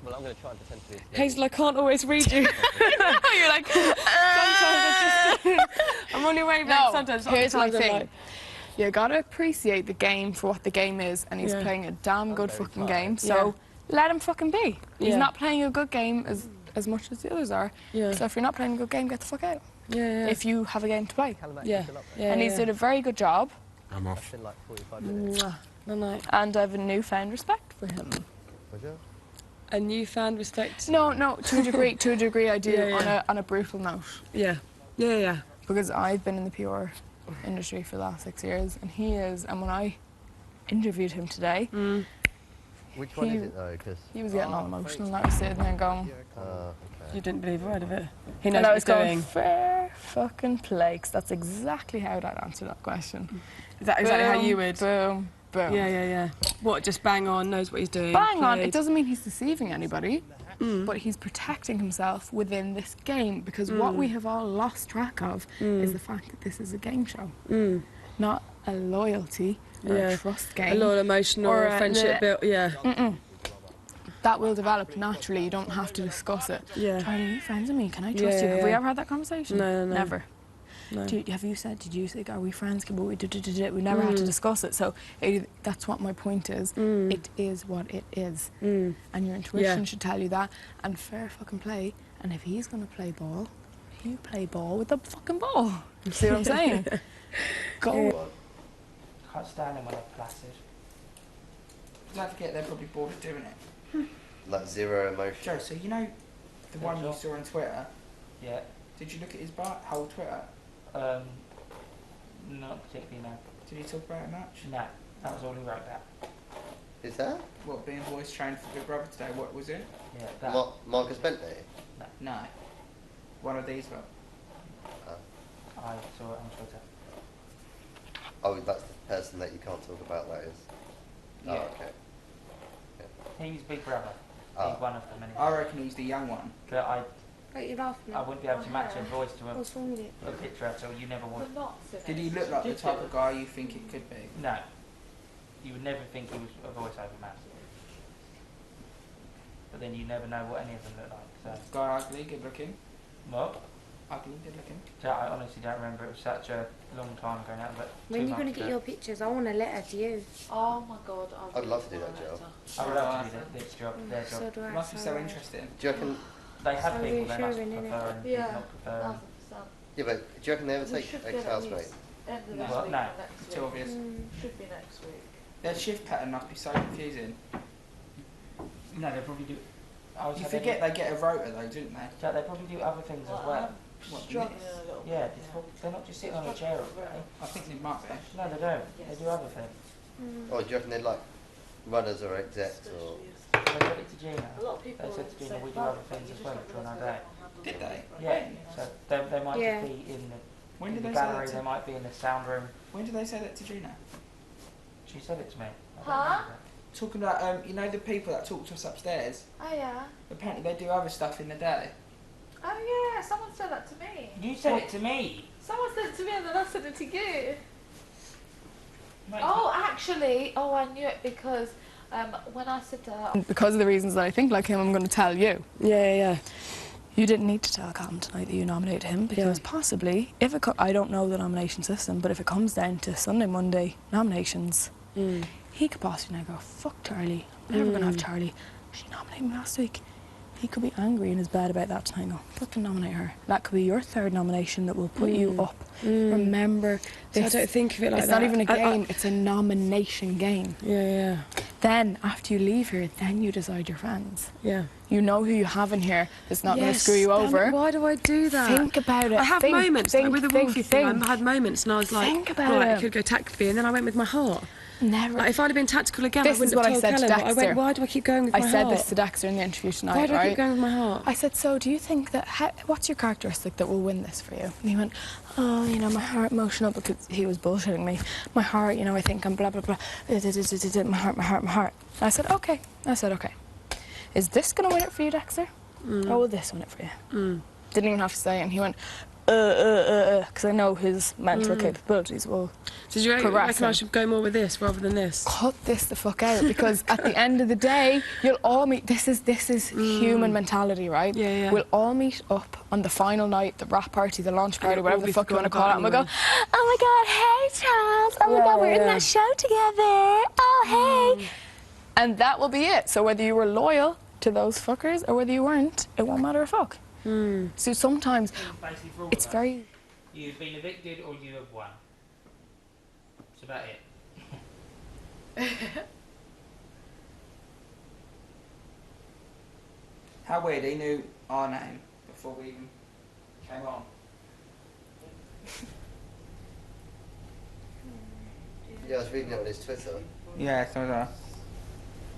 Well, I'm going to try and pretend to be. Hazel, I can't always read you. You're like, Sometimes I just, I'm on your way back. no, Sometimes. here's my Sometimes I'm thing. like, You gotta appreciate the game for what the game is, and he's Yeah. playing a damn good fucking game, so let him fucking be. He's Yeah. not playing a good game as much as the others are. Yeah. So if you're not playing a good game, get the fuck out. Yeah. If you have a game to play. Yeah. And he's did a very good job, I'm off. In like 45 minutes. Mwah. No, no. and I have a newfound respect for him. Was it? A newfound respect. No, to a degree, I do, Yeah. on a brutal note. Yeah. Yeah. Because I've been in the PR industry for the last 6 years, and he is, and when I interviewed him today, Which one is it though? Because he was getting all emotional, and I was sitting there going, You didn't believe a word of it. He knows and I what was he's going, doing. fair fucking play, 'cause that's exactly how I'd answer that question. Is that exactly how you Boom, would? Boom, boom. Yeah. What? Just bang on, knows what he's doing. Bang on. played. It doesn't mean he's deceiving anybody, but he's protecting himself within this game, because what we have all lost track of is the fact that this is a game show, not a loyalty or a trust game. A lot of emotional or a- friendship built. Yeah. That will develop naturally. You don't have to discuss it. Yeah. Charlie, are you friends with me? Can I trust you? Have we ever had that conversation? No. Never. No. Did you say, are we friends? But we we never had to discuss it. So that's what my point is. It is what it is. And your intuition should tell you that. And fair fucking play. And if he's going to play ball, you play ball with the fucking ball. You see what I'm saying? Go. Can't stand them when they're placid. Don't forget they're probably bored of doing it. like zero emotion. Joe, so you know the one you saw on Twitter? Yeah. Did you look at his whole Twitter? Not particularly, no. Did he talk about it much? No, that was all he wrote about. Is that? What, being voice trained for Big Brother today, what was it? Yeah, that. Marcus Bentley? No. One of these lot. I saw it on Twitter. Oh, that's the person that you can't talk about, that is? Yeah. Oh, okay. He's Big Brother. Oh. He's one of them anyway. I reckon he's the young one. But Wait, you're laughing. I wouldn't be able to match a voice to What's wrong with it? a picture, so you never would. Did he look like the type of guy you think it could be? No. You would never think he was a voiceover man. But then you never know what any of them look like. So. Guy ugly, good looking? What? Ugly, good looking? So I honestly don't remember. It was such a long time ago now. But When are you going to get your pictures? I want a letter to you. Oh my god. I'd love to do that job. I would love to do this job, their So job. do I. It must be so interesting. Do you reckon... They have So people they must reassuring, innit? prefer and Yeah. people not prefer. Yeah, but do you reckon they ever take ex-housemates? End of No. this What? week No. or next Too week. obvious. Should be next week. Their shift pattern must be so confusing. No, they probably do. I was You having- forget they get a rota though, don't they? So they probably do other things as well. What, Struggling this? a little Yeah, bit. they're not just sitting on a chair all day. I think they might be. No, they don't. They do other things. Or do you reckon they're like runners or execs or... They said it to Gina. A lot of people They said to say Gina, we do that, other but things you as just well don't during our realise day. they can Did they? Yeah, so they might Yeah. just be in the, When in did the they say gallery, that they to, might be in the sound room. when did they say that to Gina? She said it to me. I don't Huh? remember. Talking about, you know the people that talk to us upstairs? Oh yeah. Apparently they do other stuff in the day. Oh yeah, someone said that to me. You said it to me. Someone said it to me and then I said it to you. Mate, Oh, actually, I knew it because when I said to her, Because of the reasons that I think like him, I'm going to tell you. Yeah. You didn't need to tell Calum tonight that you nominated him, because possibly, if it I don't know the nomination system, but if it comes down to Sunday, Monday nominations, he could possibly now go, fuck Charlie, never going to have Charlie. She nominated me last week. He could be angry and is bad about that tonight. No, fucking nominate her. That could be your third nomination that will put you up. Remember this. So I don't think of it like it's that. It's not even a game, it's a nomination game. Yeah. Then, after you leave here, then you decide your friends. Yeah. You know who you have in here that's not going to Yes, screw you damn over. it, why do I do that? Think about it. I have moments, like with the Wolfie thing, I had moments and I was like, Think about right, it. I could go tactically, and then I went with my heart. Never. Like, if I'd have been tactical again, This I wouldn't is what have I told said to Callum, but I Dexter. went, why do I keep going with my I heart? said this to Dexter in the interview tonight, Why do I right? keep going with my heart? I said, so do you think that, what's your characteristic that will win this for you? And he went, oh, you know, my heart emotional, because he was bullshitting me. My heart, you know, I think I'm blah, blah, blah. My heart. And I said, okay. Is this going to win it for you, Dexter? Or will this win it for you? Didn't even have to say it, and he went, because I know his mental capabilities will Did you progress reckon I him. should go more with this rather than this? Cut this the fuck out, because at the end of the day, you'll all meet. This is human mentality, right? Yeah. We'll all meet up on the final night, the wrap party, the launch party, it'll whatever all the be fuck you want to call it, and we'll forgotten go, oh my god, hey Charles, oh my god, we're in that show together, oh hey. And that will be it. So whether you were loyal to those fuckers or whether you weren't, it won't matter a fuck. So sometimes it's very... You've been evicted or you have won. That's about it. How weird, he knew our name before we even came on. Yeah, I was reading it on his Twitter. Yeah, so was I.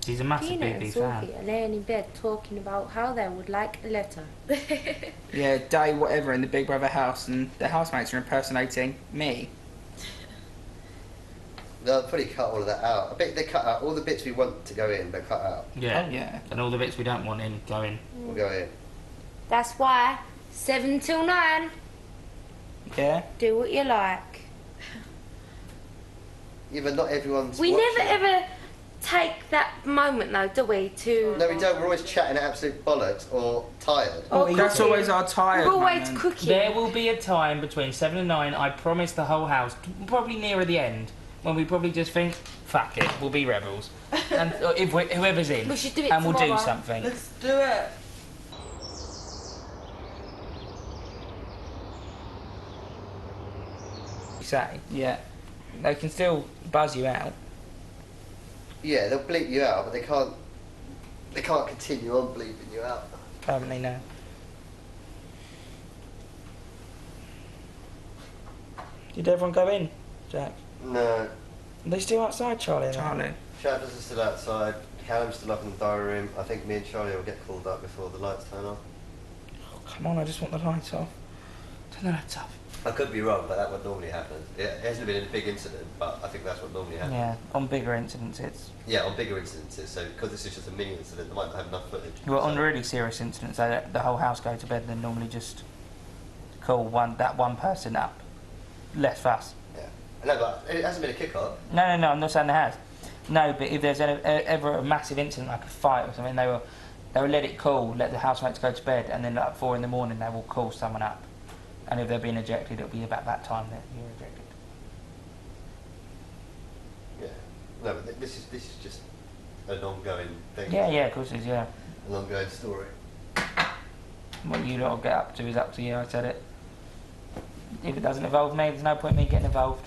He's a massive Tina and BB Sophie fan. are laying in bed talking about how they would like a letter. Yeah, day whatever in the Big Brother house, and the housemates are impersonating me. They'll probably cut all of that out. I bet they cut out all the bits we want to go in, they cut out. Yeah. Oh, yeah. And all the bits we don't want in, go in. We'll go in. That's why 7 till 9. Yeah? Do what you like. Yeah, but not everyone's We watching. never ever take that moment though, do we? To No, we don't. We're always chatting absolute bollocks or tired. That's always our tired We're always moment. cooking. There will be a time between 7 and 9, I promise the whole house, probably nearer the end, when we probably just think, fuck it, we'll be rebels. And if whoever's in, We should do it and we'll do tomorrow. something. Let's do it. Say, yeah, they can still buzz you out. Yeah, they'll bleep you out, but they can't. They can't continue on bleeping you out. Apparently, no. Did everyone go in, Jack? No. Are they still outside, Charlie? Charlie. Travis is still outside. Callum's still up in the diary room. I think me and Charlie will get called up before the lights turn off. Oh, come on, I just want the lights off. Turn the lights off. I could be wrong, but that would normally happen. It hasn't been a big incident, but I think that's what normally happens. Yeah, on bigger incidents, it's. Yeah, on bigger incidences. So because this is just a mini incident, they might not have enough footage. Well, on So- really serious incidents, the whole house go to bed and then normally just call that one person up. Less fuss. Yeah. No, but it hasn't been a kick-off. No, I'm not saying there has. No, but if there's ever a massive incident like a fight or something, they will let it cool, let the housemates go to bed, and then at 4 in the morning they will call someone up. And if they're being ejected, it'll be about that time that you're ejected. Yeah. No, but this is just an ongoing thing. Yeah, of course it is, yeah. An ongoing story. What you lot will get up to is up to you, I said it. If it doesn't involve me, there's no point in me getting involved.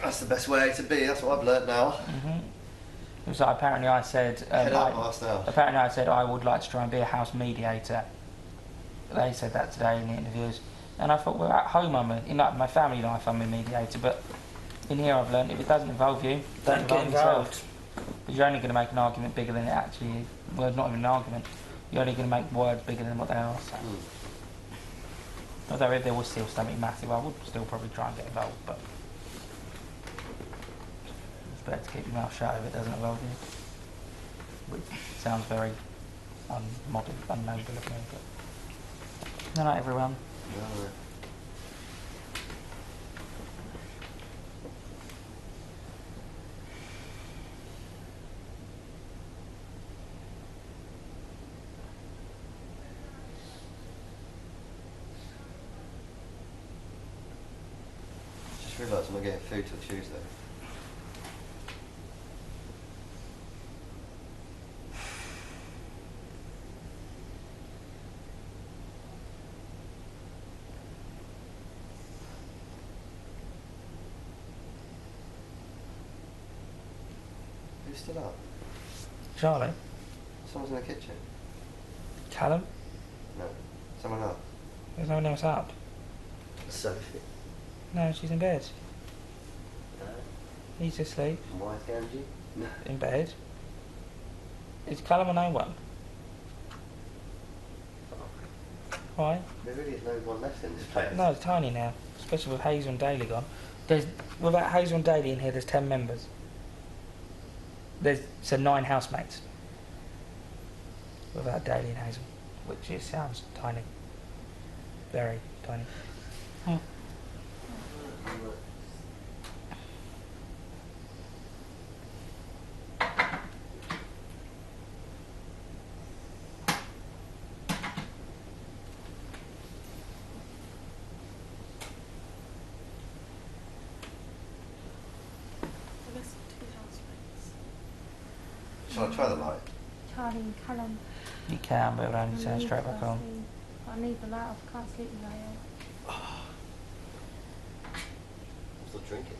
That's the best way to be. That's what I've learnt now. Mm-hmm. It was like, apparently I said... Head up, arse down. Apparently I said I would like to try and be a house mediator. They said that today in the interviews. And I thought, well, at home in like my family life I'm a mediator, but in here I've learned if it doesn't involve you, don't get involve yourself. Because you're only going to make an argument bigger than it actually is. Well, it's not even an argument. You're only going to make words bigger than what they are. So. Although if there was still something massive, I would still probably try and get involved, but it's better to keep your mouth shut if it doesn't involve you. Which sounds very unmodern, unnoble of me, but no, not everyone. No. Just realised I'm not getting food till Tuesday. you still up? Charlie? Someone's in the kitchen. Callum? No. Someone up. There's no one else up. Sophie. No, she's in bed. No. He's asleep. And why is Ganji? No. In bed. Is Callum or no one? Why? There really is no one left in this place. No, it's tiny now, especially with Hazel and Daly gone. Without Hazel and Daly in here, there's 10 members. So 9 housemates. Without Daly and Hazel, which it sounds tiny. Very tiny. Oh. Shall I try the light? Charlie and Callum. You can, but it'll only turn straight back on. I need the light off. Can't sleep without it. I'm still drinking.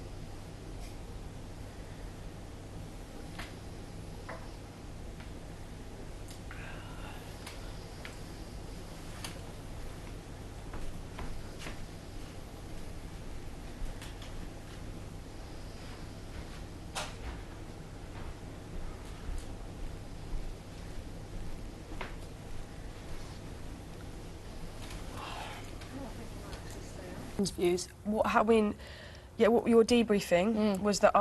Views. What your debriefing was that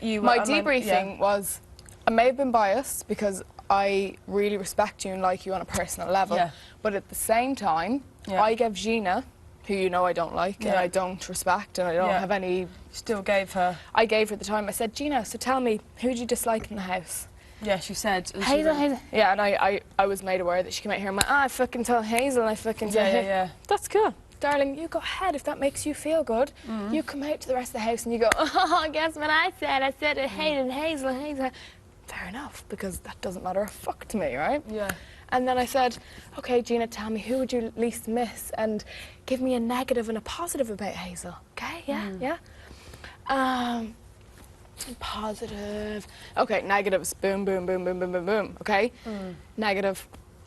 you. My debriefing was, I may have been biased because I really respect you and like you on a personal level, but at the same time, I gave Gina, who you know I don't like and I don't respect and I don't have any. Still gave her. I gave her the time. I said, Gina, so tell me, who do you dislike in the house? Yeah, she said. Hazel. Yeah, and I was made aware that she came out here and went, I fucking tell Hazel and I fucking tell him. Yeah. That's cool. Darling, you go ahead if that makes you feel good. You come out to the rest of the house and you go, oh, guess what I said? I said I hated Hazel. Fair enough, because that doesn't matter a fuck to me, right? Yeah. And then I said, okay, Gina, tell me, who would you least miss? And give me a negative and a positive about Hazel. Okay, yeah? Positive. Okay, negatives. Boom, boom, boom, boom, boom, boom, boom. Okay? Negative.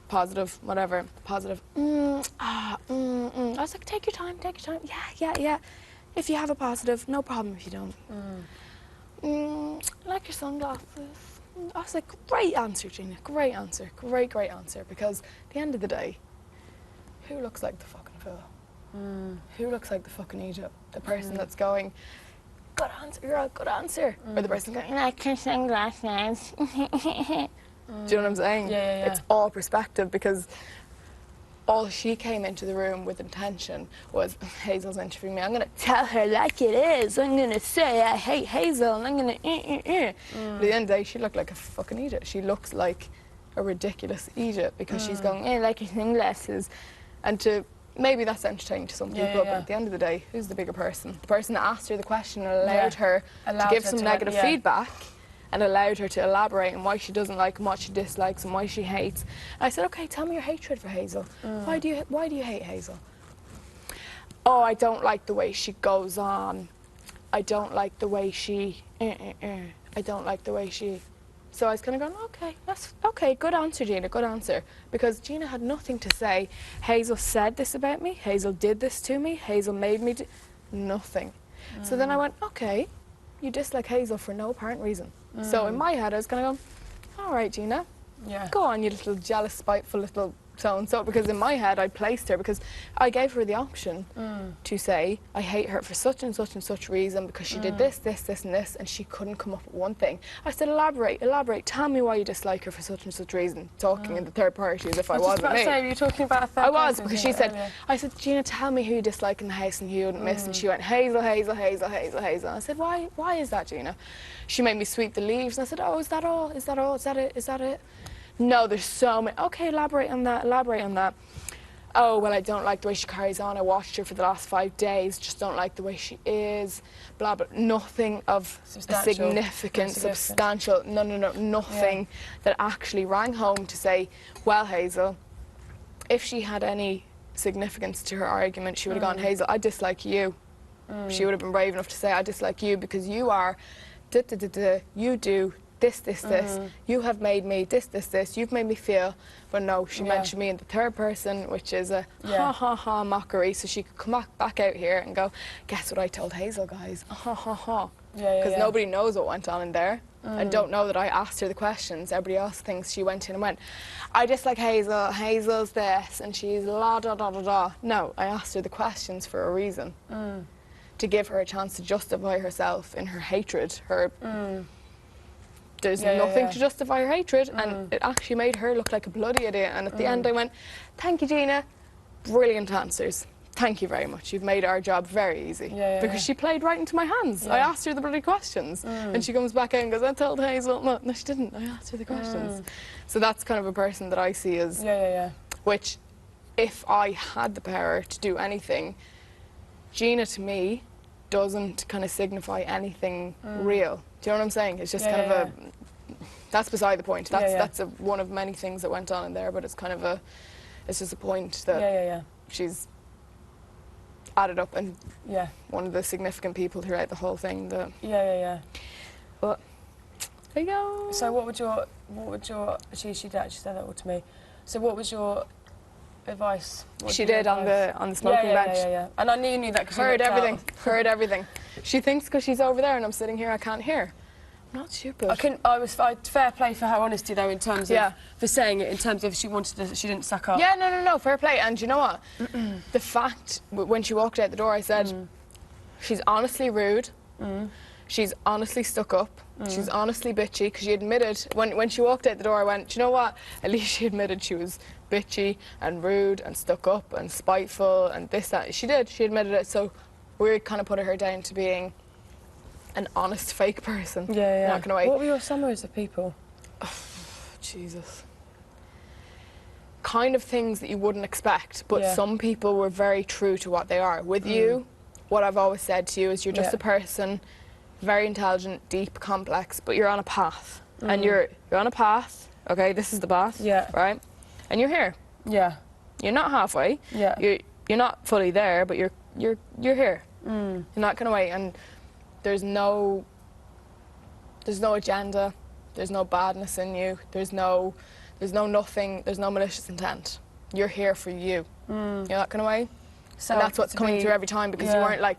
Positive, whatever, positive. I was like, take your time. Yeah. If you have a positive, no problem if you don't. I like your sunglasses. I was like, great answer, Gina, great answer, great answer. Because at the end of the day, who looks like the fucking fool? Who looks like the fucking idiot? The person that's going, good answer, girl, good answer. Or the person going, I like your sunglasses. Do you know what I'm saying? Yeah. It's all perspective because all she came into the room with intention was, Hazel's interviewing me, I'm going to tell her like it is. I'm going to say I hate Hazel and I'm going to But at the end of the day, she looked like a fucking idiot. She looks like a ridiculous idiot because she's going, I like your sunglasses. And maybe that's entertaining to some people, but at the end of the day, who's the bigger person? The person that asked her the question and allowed her to give some negative feedback and allowed her to elaborate on why she doesn't like and what she dislikes and why she hates. And I said, okay, tell me your hatred for Hazel. Why do you hate Hazel? Oh, I don't like the way she goes on. I don't like the way she, I don't like the way she. So I was kind of going, okay, good answer, Gina, good answer. Because Gina had nothing to say. Hazel said this about me. Hazel did this to me. Hazel made me do nothing. So then I went, okay, you dislike Hazel for no apparent reason. So in my head, I was kind of going, all right, Gina, go on, you little jealous, spiteful little so-and-so. Because in my head, I placed her because I gave her the option to say, I hate her for such and such and such reason because she did this, and this, and she couldn't come up with one thing. I said, elaborate, tell me why you dislike her for such and such reason. Talking in the third party as if I wasn't me. Say, you're talking about a third I was, person because here she said, earlier. I said, Gina, tell me who you dislike in the house and who you wouldn't miss. And she went, Hazel. I said, why is that, Gina? She made me sweep the leaves. And I said, oh, is that all? Is that all? Is that it? No, there's so many. Okay, elaborate on that. Oh, well, I don't like the way she carries on. I watched her for the last 5 days. Just don't like the way she is. Blah, blah. Nothing of significant, substantial. No, nothing that actually rang home to say, well, Hazel, if she had any significance to her argument, she would have gone, Hazel, I dislike you. She would have been brave enough to say, I dislike you because you are, you do this, this, this. You have made me this, this, this. You've made me feel. But no, she mentioned me in the third person, which is a ha ha ha mockery. So she could come back out here and go, guess what I told Hazel, guys? Ha ha ha. Because nobody knows what went on in there. And don't know that I asked her the questions. Everybody else thinks she went in and went, I dislike Hazel, Hazel's this, and she's la da da da da. No, I asked her the questions for a reason. To give her a chance to justify herself in her hatred. There's nothing to justify her hatred, and it actually made her look like a bloody idiot. And at the end I went, thank you, Gina. Brilliant answers. Thank you very much. You've made our job very easy. Because she played right into my hands. I asked her the bloody questions. And she comes back out and goes, I told Hazel. No, she didn't. I asked her the questions. So that's kind of a person that I see as... Which, if I had the power to do anything, Gina, to me, doesn't kind of signify anything real. Do you know what I'm saying? It's just kind of a... That's beside the point. That's one of many things that went on in there, but it's kind of a... It's just a point that she's added up and one of the significant people throughout the whole thing. That But there you go. So what would your she actually said that all to me. So what was your advice? She did on the smoking bench. And I knew that because heard everything. Heard everything. She thinks because she's over there and I'm sitting here, I can't hear. I'm not stupid. Fair play for her honesty though, in terms of for saying it, in terms of she didn't suck up. Yeah, no, fair play. And you know what? The fact when she walked out the door, I said, she's honestly rude. She's honestly stuck up. She's honestly bitchy, because she admitted when she walked out the door, I went, do you know what? At least she admitted she was bitchy and rude and stuck up and spiteful and this, that. She did. She admitted it. So we kind of put her down to being an honest fake person. Not gonna wait. What were your summaries of people? Jesus. Kind of things that you wouldn't expect, but some people were very true to what they are. With you, what I've always said to you is you're just a person, very intelligent, deep, complex, but you're on a path. And you're on a path, okay, this is the path, right? And you're here. You're not halfway. You're not fully there, but you're here. You're not gonna wait. And there's no agenda, there's no badness in you, there's no nothing, there's no malicious intent. You're here for you. You're not gonna wait. So and that's what's coming through every time, because you weren't like,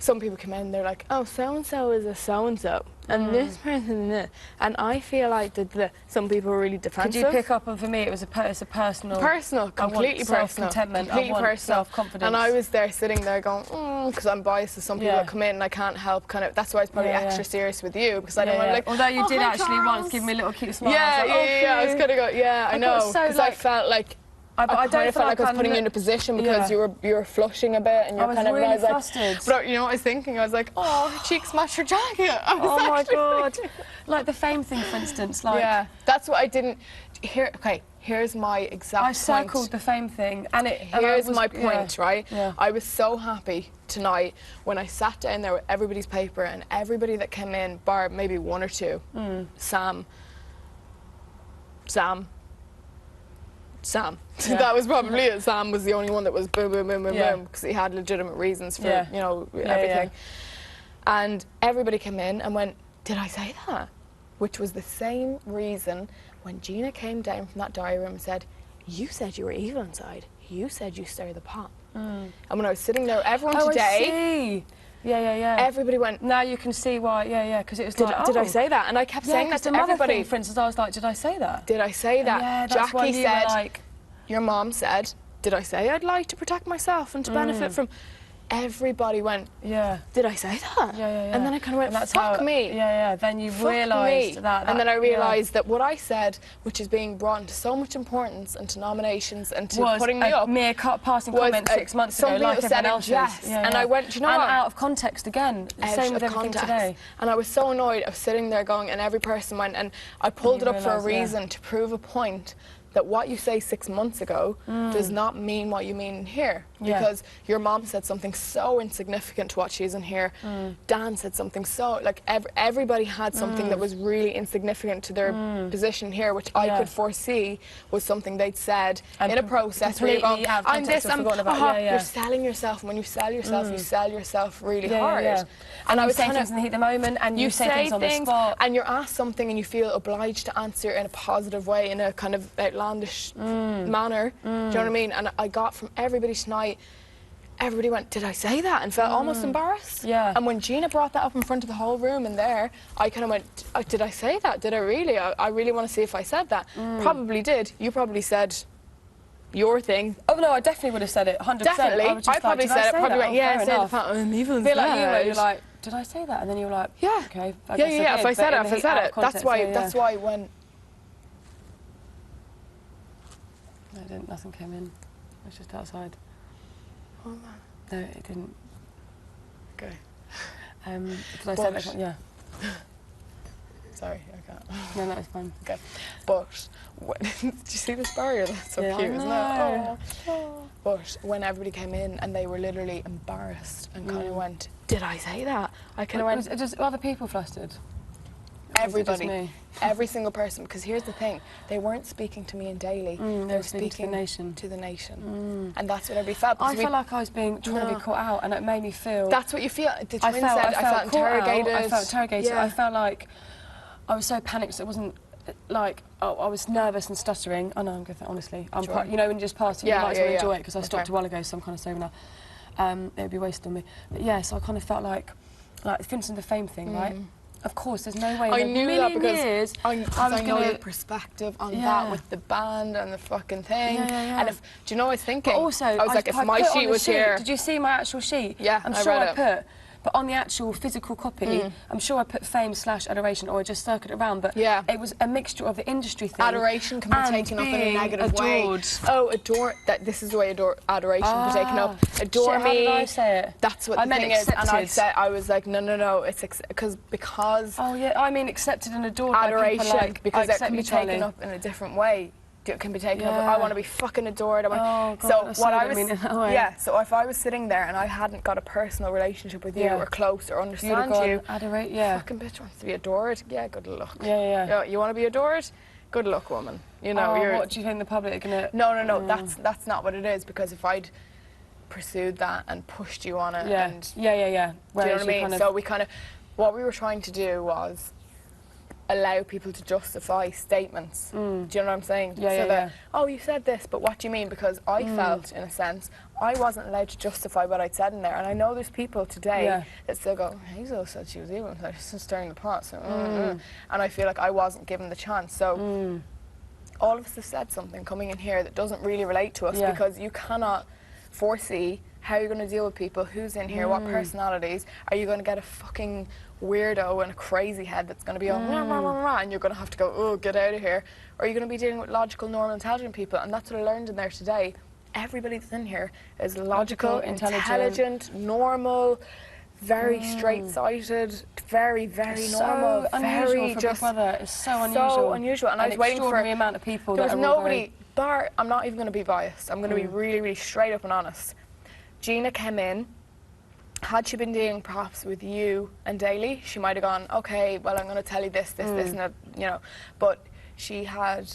some people come in, they're like, oh, so-and-so is a so-and-so, and this person, this. And I feel like that some people are really defensive. Could you pick up on, for me, it's a personal... Personal, completely personal. Self-contentment, completely I want personal. Self-confidence. And I was there sitting there going, because I'm biased to some people that come in and I can't help kind of, that's why I was probably extra serious with you, because I don't want to like, although you did actually once give me a little cute smile. I was going to go, I know, because I felt like, I kind of felt like I was putting you in a position because you were flushing a bit and you're kind of really flustered. But you know what I was thinking? I was like, oh, her cheeks match her jacket. Oh my god! Like the fame thing, for instance. Like that's what I didn't hear. Okay, here's my exact point. I circled the fame thing, and here's my point, right? I was so happy tonight when I sat down there with everybody's paper and everybody that came in, bar maybe one or two. Sam. That was probably it. Sam was the only one that was boom, boom, boom, boom, boom, because he had legitimate reasons for, everything. And everybody came in and went, did I say that? Which was the same reason when Gina came down from that diary room and said, you said you were evil inside. You said you stirred the pot. And when I was sitting there, everyone today... Everybody went... Now you can see why, because it was did I say that? And I kept saying that to everybody. Thing, for instance, I was like, did I say that? Did I say that? That's Jackie said, like... your mom said, did I say I'd like to protect myself and to benefit from... Everybody went, did I say that? And then I kind of went, fuck me. Then you realised that. And then I realised that what I said, which is being brought into so much importance and to nominations and to putting me up... mere passing comment 6 months ago, like everyone else's. And I went, do you know what? And out of context again. Same with everything today. And I was so annoyed. I was sitting there going, and every person went, and I pulled it up for a reason, to prove a point, that what you say 6 months ago does not mean what you mean here. Yeah. Because your mom said something so insignificant to what she is in here. Dan said something so, like, everybody had something that was really insignificant to their position here, which I could foresee was something they'd said in a process where you're going, completely out of I'm this, context or I'm, forgotten about. you're selling yourself. And when you sell yourself, you sell yourself really hard. And I you was saying kinda- things in the heat of the moment, and you say things on the things, spot. and you're asked something and you feel obliged to answer in a positive way, in a kind of outlandish manner. Do you know what I mean? And I got from everybody tonight, everybody went, did I say that? And felt almost embarrassed. Yeah. And when Gina brought that up in front of the whole room in there, I kind of went, did I say that? Did I really? I really want to see if I said that. Probably did. You probably said your thing. Oh no, I definitely would have said it, 100%. Definitely. I, was just I probably like, did said it. say Probably that? went, yeah, fair I said enough. that. Evelyn's I feel like you were, dead. you're like, did I say that? And then you were like, yeah. okay. I Yeah, guess yeah, if I said it, but in the heat, out of That's context, why, yeah, that's why when... No, it didn't, nothing came in. It was just outside. Oh, No, it didn't. Okay. Did I say that? Yeah. Sorry, I can't. No, that was fine. Okay. But, did you see this barrier? That's so Yeah, cute, I isn't it? know. Oh. But when everybody came in and they were literally embarrassed and kind of went, did I say that? I kind of went... Was it just other people flustered? Everybody. Was it just me? Every single person. Because here's the thing. They weren't speaking to me in daily. They were speaking to the nation. To the nation. And that's what everybody felt. I felt like I was trying to be caught out, and it made me feel... That's what you feel. The twins said, I felt interrogated. I felt interrogated. Yeah. I felt like I was so panicked. It wasn't like I was nervous and stuttering. I know I'm good. Honestly, I'm Sure. you know when you just pass it, Yeah, you might as yeah, well yeah. enjoy it because I stopped Okay. a while ago, so I'm kind of sober now. It would be wasted on me. But yeah, so I kind of felt like for instance the fame thing, right? Of course, there's no way I in a knew million that because years I was know gonna your perspective on Yeah. that with the band and the fucking thing. Yeah. And if, do you know what I was thinking? But also, I was like, if I my put on sheet the was here. Did you see my actual sheet? Yeah, I'm I sure read I it. put. But on the actual physical copy, I'm sure I put fame/adoration, or I just circled it around. But Yeah. it was a mixture of the industry thing. Adoration can be and taken up in a being negative adored. way. Oh, adore. This is the way adoration can be taken up. Adore Shit, me. How did I say it? That's what I the meant thing is. And accepted. I was like, no. It's because Oh yeah, I mean accepted and adored adoration, by people like because I it can be accept you, taken Charlie. up in a different way. It can be taken up. Yeah. I want to be fucking adored. Oh, God, so I what so I don't was, mean it that way. yeah. So if I was sitting there and I hadn't got a personal relationship with you, Yeah. or close, or You'd have understand gone, you, adorate, yeah. fucking bitch wants to be adored. Yeah, good luck. Yeah. You want to be adored? Good luck, woman. You know, Oh, you're. what do you think the public are gonna? No. That's not what it is. Because if I'd pursued that and pushed you on it, Yeah. and Yeah. do you know Whereas what I mean? kind of- So we kind of, what we were trying to do was allow people to justify statements. Do you know what I'm saying? Yeah, so yeah, that, yeah. oh, you said this, but what do you mean? Because I felt, in a sense, I wasn't allowed to justify what I'd said in there. And I know there's people today Yeah. that still go, Hazel said she was evil, so she's stirring the pot. So, And I feel like I wasn't given the chance. So all of us have said something coming in here that doesn't really relate to us, Yeah. because you cannot foresee how you're going to deal with people, who's in here, what personalities. Are you going to get a fucking weirdo and a crazy head that's going to be all rah, rah, rah, rah, and you're going to have to go, oh, get out of here? Or are you going to be dealing with logical, normal, intelligent people? And that's what I learned in there today. Everybody that's in here is logical, intelligent, normal, very straight-sighted, very, very It's normal, so unusual very for just Big Brother. It's so so unusual. And I was waiting for extraordinary amount of people. there that was are all nobody. Bar, I'm not even going to be biased. I'm going to be really, really straight up and honest. Gina came in. Had she been dealing perhaps with you and Daly, she might have gone, okay, well, I'm going to tell you this, and that, you know. But she had,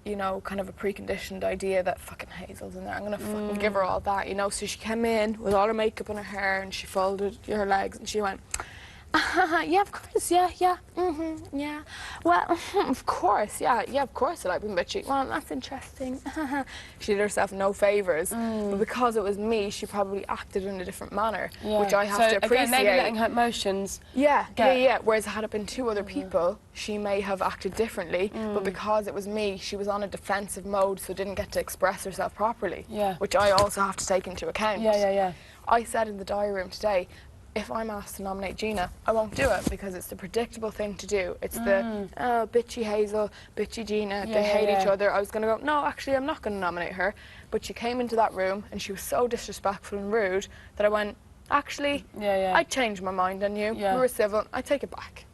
you know, kind of a preconditioned idea that fucking Hazel's in there. I'm going to fucking give her all that, you know. So she came in with all her makeup on her hair, and she folded her legs, and she went, yeah, of course, yeah, yeah. Well, of course, yeah, of course I like being bitchy. Well, that's interesting. She did herself no favours, but because it was me, she probably acted in a different manner, which I have to appreciate. Again, maybe letting her emotions. Yeah. Whereas had it been two other people, she may have acted differently, but because it was me, she was on a defensive mode, so didn't get to express herself properly, which I also have to take into account. Yeah. I said in the diary room today, if I'm asked to nominate Gina, I won't do it because it's the predictable thing to do. It's the, oh, bitchy Hazel, bitchy Gina, they hate each other. I was going to go, no, actually, I'm not going to nominate her. But she came into that room and she was so disrespectful and rude that I went, actually, I changed my mind on you. Yeah. We were civil. I take it back.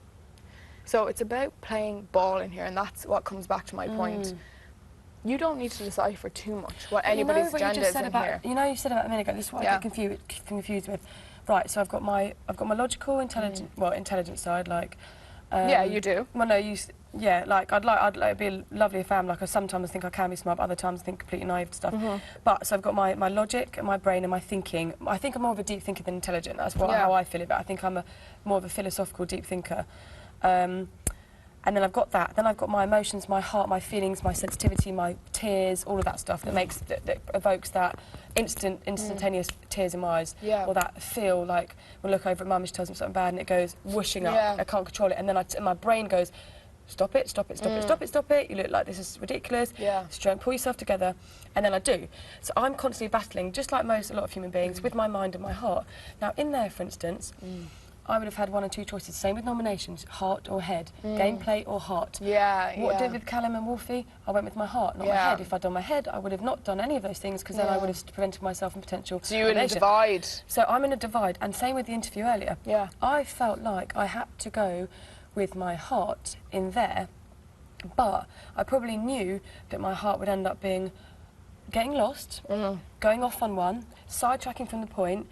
So it's about playing ball in here, and that's what comes back to my point. you don't need to decipher too much what You know anybody's what you agenda just is said in about, here. you know, you said about a minute ago. This is what I get confused with. Right, so I've got my logical, intelligent side, like. Yeah, you do. Well, no, like I'd like to be lovely if I am. Like I sometimes think I can be smart, but other times I think completely naive to stuff. But so I've got my logic and my brain and my thinking. I think I'm more of a deep thinker than intelligent. That's how I feel about it. I think I'm more of a philosophical deep thinker. And then I've got that. Then I've got my emotions, my heart, my feelings, my sensitivity, my tears, all of that stuff that evokes that instantaneous tears in my eyes. Yeah. Or that feel like when I look over at mum and she tells me something bad and it goes whooshing up. I can't control it. And then my brain goes, stop it, stop it, stop it, stop it, stop it. You look like this is ridiculous. Strong, pull yourself together. And then I do. So I'm constantly battling, just like a lot of human beings, with my mind and my heart. Now in there, for instance, I would have had one or two choices. Same with nominations, heart or head, gameplay or heart. What I did with Callum and Wolfie, I went with my heart, not my head. If I'd done my head, I would have not done any of those things because then I would have prevented myself from potential. So you're in a divide. So I'm in a divide, and same with the interview earlier. I felt like I had to go with my heart in there, but I probably knew that my heart would end up being getting lost, going off on one, sidetracking from the point.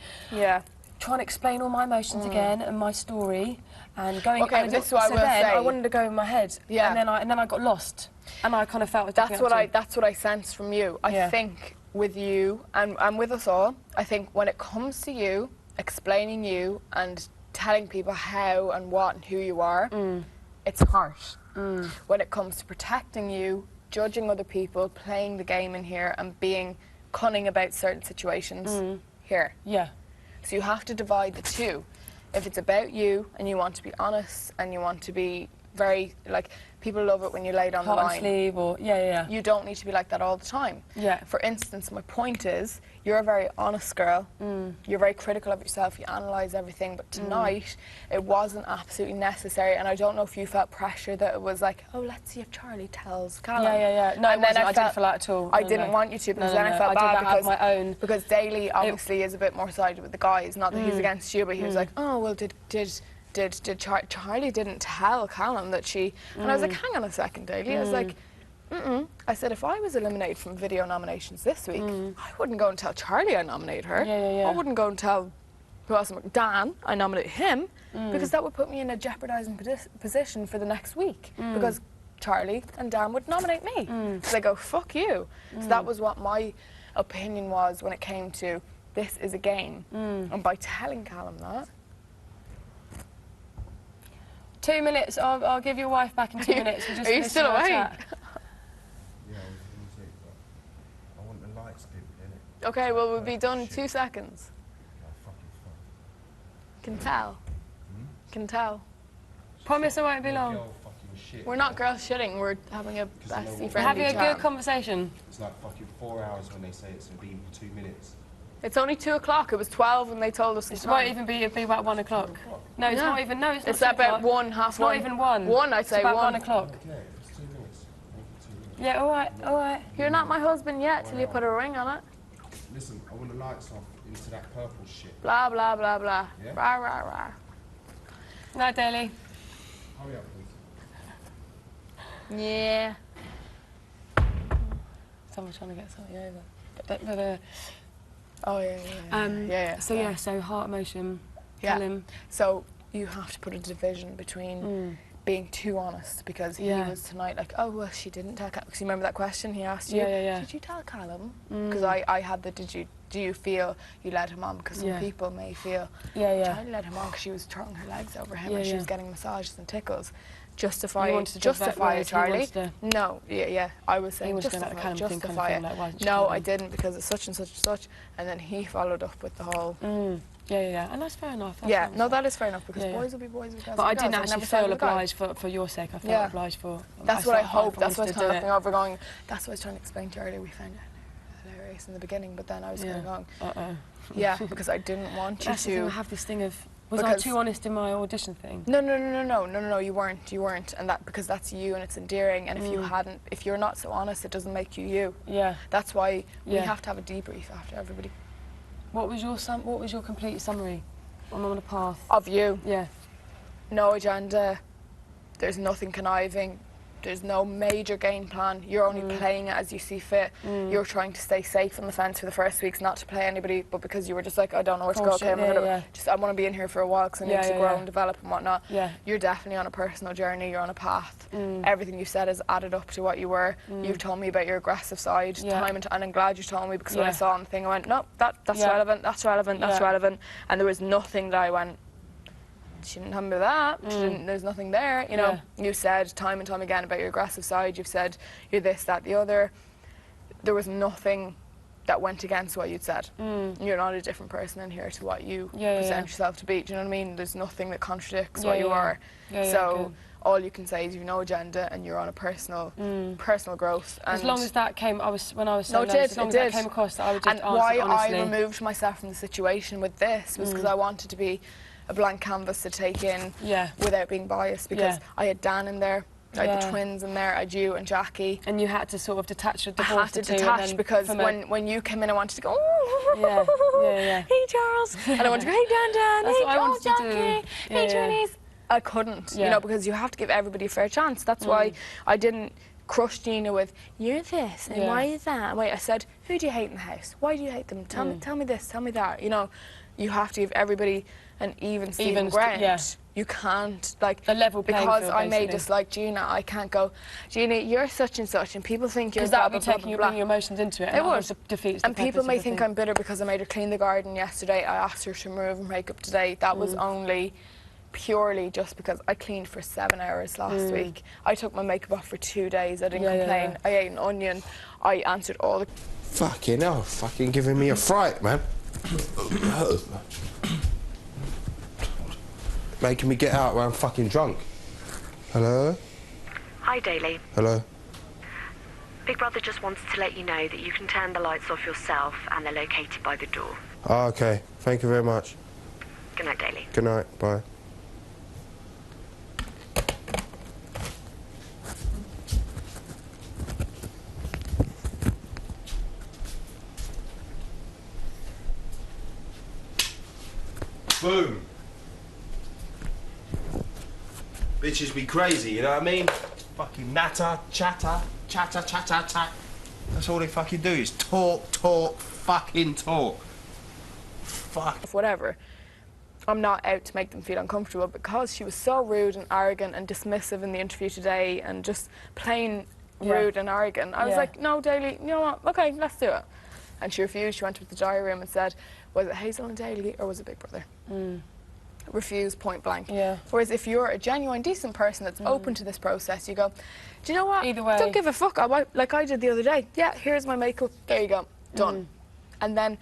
Trying to explain all my emotions again and my story, and going. Okay, and this is what I will say. I wanted to go in my head, and then I got lost, and I kind of felt that's what I sensed from you. I think with you and with us all, I think when it comes to you explaining you and telling people how and what and who you are, it's harsh. When it comes to protecting you, judging other people, playing the game in here, and being cunning about certain situations here. So you have to divide the two. If it's about you and you want to be honest and you want to be very, like, people love it when you lay it on the line. Heart and sleeve or, You don't need to be like that all the time. For instance, my point is, you're a very honest girl. You're very critical of yourself. You analyse everything. But tonight, it wasn't absolutely necessary. And I don't know if you felt pressure that it was like, oh, let's see if Charlie tells Callum. No, and I didn't feel that at all. I didn't want you to, because then I felt bad because Daly obviously is a bit more sided with the guys. Not that he's against you, but he was like, oh, well, did Charlie didn't tell Callum that she... And I was like, hang on a second, Daly. I was like, I said, if I was eliminated from video nominations this week, I wouldn't go and tell Charlie I nominated her. I wouldn't go and tell who else, Dan, I nominated him, because that would put me in a jeopardising position for the next week, because Charlie and Dan would nominate me. So they go, fuck you. So that was what my opinion was when it came to, this is a game. And by telling Callum that... 2 minutes, I'll give your wife back in 2 minutes. And just are you still awake? Yeah, I was going to say, but I want the lights in it. Okay, well, we'll be done in 2 seconds. Can tell. Can tell. Promise I won't be long. We're not girl shitting, we're having a bestie friendly having a chat. good conversation. It's like fucking 4 hours when they say it's going to be 2 minutes. It's only 2 o'clock, it was 12 and they told us It won't even be, it'll be about 1 o'clock. No, it's not even, no, it's not. It's about 1, half it's 1. Not even 1. 1, I'd say it's about 1. 1 o'clock. Okay, it's 2 minutes. Yeah, alright, alright. You're not my husband yet till you put a ring on it. Listen, I want the lights off into that purple shit. Blah, blah, blah, blah. Yeah? Rah, rah, rah. No, Daly. Hurry up, please. Yeah. Someone's trying to get something over. Oh, yeah. So heart, emotion, Yeah. Callum. So you have to put a division between being too honest, because he was tonight like, oh, well, she didn't tell Callum. Because you remember that question he asked you? Did you tell Callum? Because I had the, do you feel you led him on? Because some people may feel, Charlie led him on because she was throwing her legs over him and she was getting massages and tickles. Justify it, Charlie. No, I was saying justify it. No, I didn't, because it's such and such and such. And then he followed up with the whole... And that's fair enough. That is fair enough, because boys will be boys and girls but will I be didn't girls. actually feel obliged for your sake. I felt obliged for... That's what I hope. That's what I was kind of looking over going, that's what I was trying to explain to earlier. We found it hilarious in the beginning, but then I was kind of going, because I didn't want you to... I have this thing of... Was I too honest in my audition thing? No, you weren't, and that, because that's you and it's endearing, and if you're not so honest, it doesn't make you you. Yeah. That's why we have to have a debrief after everybody. What was your complete summary on the path? Of you? Yeah. No agenda, there's nothing conniving, There's no major game plan. You're only playing it as you see fit. You're trying to stay safe on the fence for the first weeks, not to play anybody, but because you were just like, I don't know where to go. Okay, I want to be in here for a while because I need to grow and develop and whatnot. You're definitely on a personal journey. You're on a path. Everything you said has added up to what you were. You've told me about your aggressive side time and I'm glad you told me, because when I saw on the thing, I went, no, that's relevant. That's relevant. That's relevant. And there was nothing that I went, she didn't tell me about that. There's nothing there. You know, you said time and time again about your aggressive side. You've said you're this, that, the other. There was nothing that went against what you'd said. You're not a different person in here to what you present yourself to be. Do you know what I mean? There's nothing that contradicts what you are. So all you can say is you've no agenda and you're on a personal growth. And as long as that came, when I was so low, as long as that came across, that I would just and why honestly. I removed myself from the situation with this was because I wanted to be a blank canvas to take in without being biased, because I had Dan in there, I had the twins in there, I had you and Jackie. And you had to sort of detach with the I had to detach because when you came in I wanted to go, hey Charles, and I wanted to go, hey Dan, hey Charles, Jackie, hey Twinnies. I couldn't, you know, because you have to give everybody a fair chance. That's why I didn't crush Gina with, you're this, and why is that? Wait, I said, who do you hate in the house? Why do you hate them? Tell me this, tell me that. You know, you have to give everybody an even Steven ground. You can't, like, a level playing because field, I may dislike Gina, I can't go, Gina, you're such and such, and people think you're blah, blah, blah, blah, blah. Bringing your emotions into it. It would. Defeats and the people may purpose of the think thing. I'm bitter because I made her clean the garden yesterday. I asked her to remove her makeup today. That was only purely just because I cleaned for 7 hours last week. I took my makeup off for 2 days. I didn't complain. I ate an onion. I answered all the... Fucking hell, fucking giving me a fright, man. Making me get out when I'm fucking drunk. Hello? Hi, Daly. Hello? Big Brother just wanted to let you know that you can turn the lights off yourself and they're located by the door. Oh, okay. Thank you very much. Good night, Daly. Good night. Bye. Boom. Bitches be crazy, you know what I mean? Fucking natter, chatter, chatter, chatter, chatter. That's all they fucking do is talk, talk, fucking talk. Fuck. Whatever. I'm not out to make them feel uncomfortable, because she was so rude and arrogant and dismissive in the interview today and just plain rude and arrogant. I was like, no, Daly, you know what? Okay, let's do it. And she refused. She went to the diary room and said, was it Hazel and Daly or was it Big Brother? Refused point blank. Whereas if you're a genuine, decent person that's open to this process, you go, do you know what? Either way. Don't give a fuck. Like I did the other day. Yeah, here's my makeup. There you go. Done. And then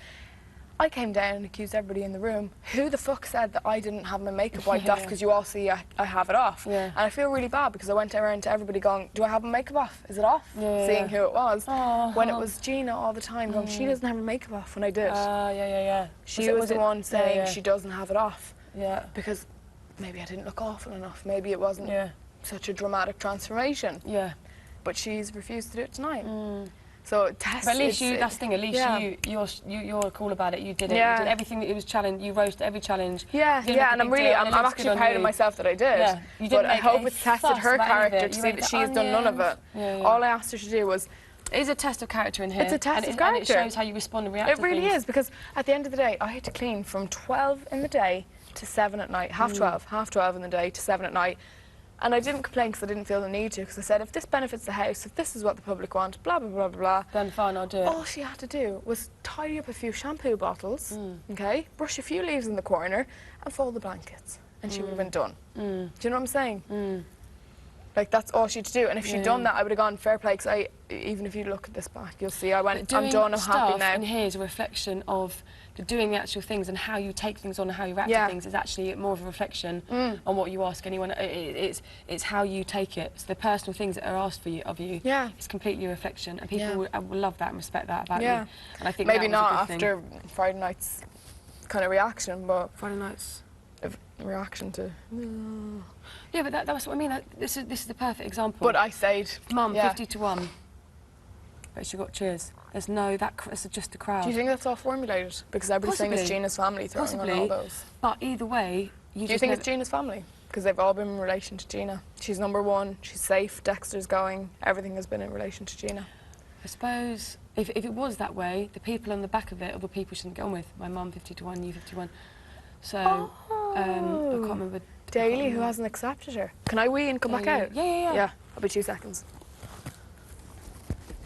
I came down and accused everybody in the room. Who the fuck said that I didn't have my makeup wiped off because you all see I have it off? And I feel really bad because I went around to everybody going, do I have my makeup off? Is it off? Seeing who it was. When it was Gina all the time going, she doesn't have her makeup off when I did. She was the one saying she doesn't have it off. Because maybe I didn't look awful enough. Maybe it wasn't such a dramatic transformation. But she's refused to do it tonight. So test. But at least that's the thing. At least you're cool about it. You did it. You did everything that it was challenged. You rose to every challenge. And I'm actually proud of myself that I did. But I hope it's tested her character to see that she has done none of it. All I asked her to do was. It is a test of character in here. It's a test of character. And it shows how you respond and react to things. It really is, because at the end of the day, I had to clean from 12 in the day to 7 at night. Half 12 in the day to 7 at night. And I didn't complain because I didn't feel the need to, because I said, if this benefits the house, if this is what the public want, blah, blah, blah, blah, blah. Then fine, I'll do it. All she had to do was tidy up a few shampoo bottles, okay, brush a few leaves in the corner, and fold the blankets. And she would have been done. Do you know what I'm saying? Like, that's all she had to do. And if she'd done that, I would have gone fair play, because even if you look at this back, you'll see I went, I'm done, I'm happy now. And here's a reflection of doing the actual things and how you take things on and how you react to things is actually more of a reflection on what you ask anyone. It's how you take it. So the personal things that are asked of you, it's completely a reflection, and people will love that and respect that about you. And I think maybe that was not a good after Friday night's kind of reaction, but Friday night's reaction to. Yeah, but that's what I mean. This is the perfect example. But I said, Mum, 50-1. But she got cheers. There's no it's just a crowd. Do you think that's all formulated? Because everybody's saying it's Gina's family throwing on all those. But either way, do you think it's Gina's family? because they've all been in relation to Gina. She's number one, she's safe, Dexter's going, everything has been in relation to Gina. I suppose if it was that way, the people on the back of it are the people she shouldn't get on with. My mum, 50-1, you 51. So, I can't remember. Daly, who hasn't accepted her. Can I wee and come back out? Yeah. Yeah, I'll be 2 seconds.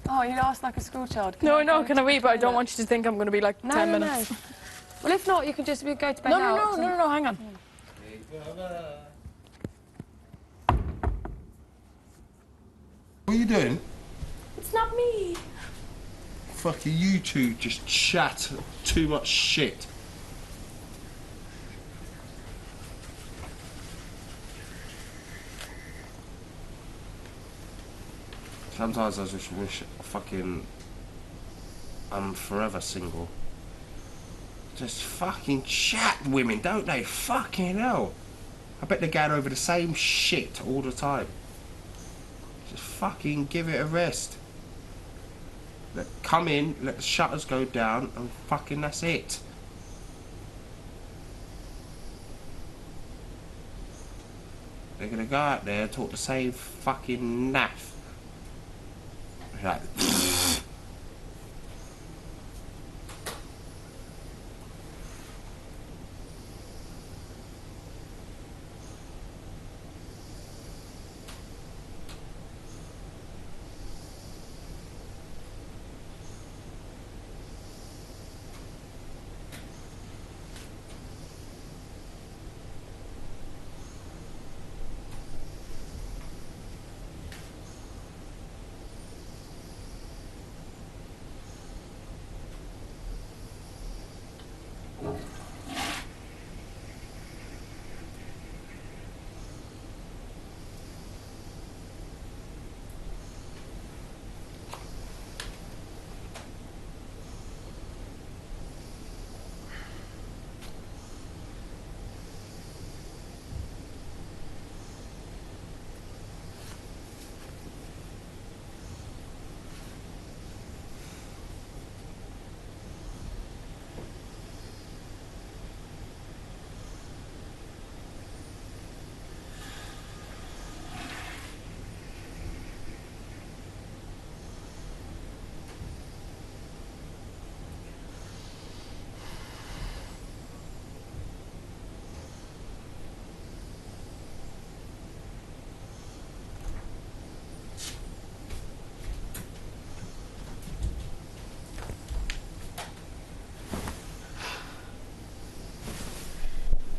Oh, you asked like a school child. No, can I wee? But I don't want you to think I'm going to be like 10 minutes. No. Well, if not, you can just go to bed No, hang on. What are you doing? It's not me. Fucking you two just chat too much shit. Sometimes I just wish I'm forever single. Just fucking chat women, don't they? Fucking hell. I bet they're going over the same shit all the time. Just fucking give it a rest. Come in, let the shutters go down, and fucking that's it. They're gonna go out there and talk the same fucking naff. Like,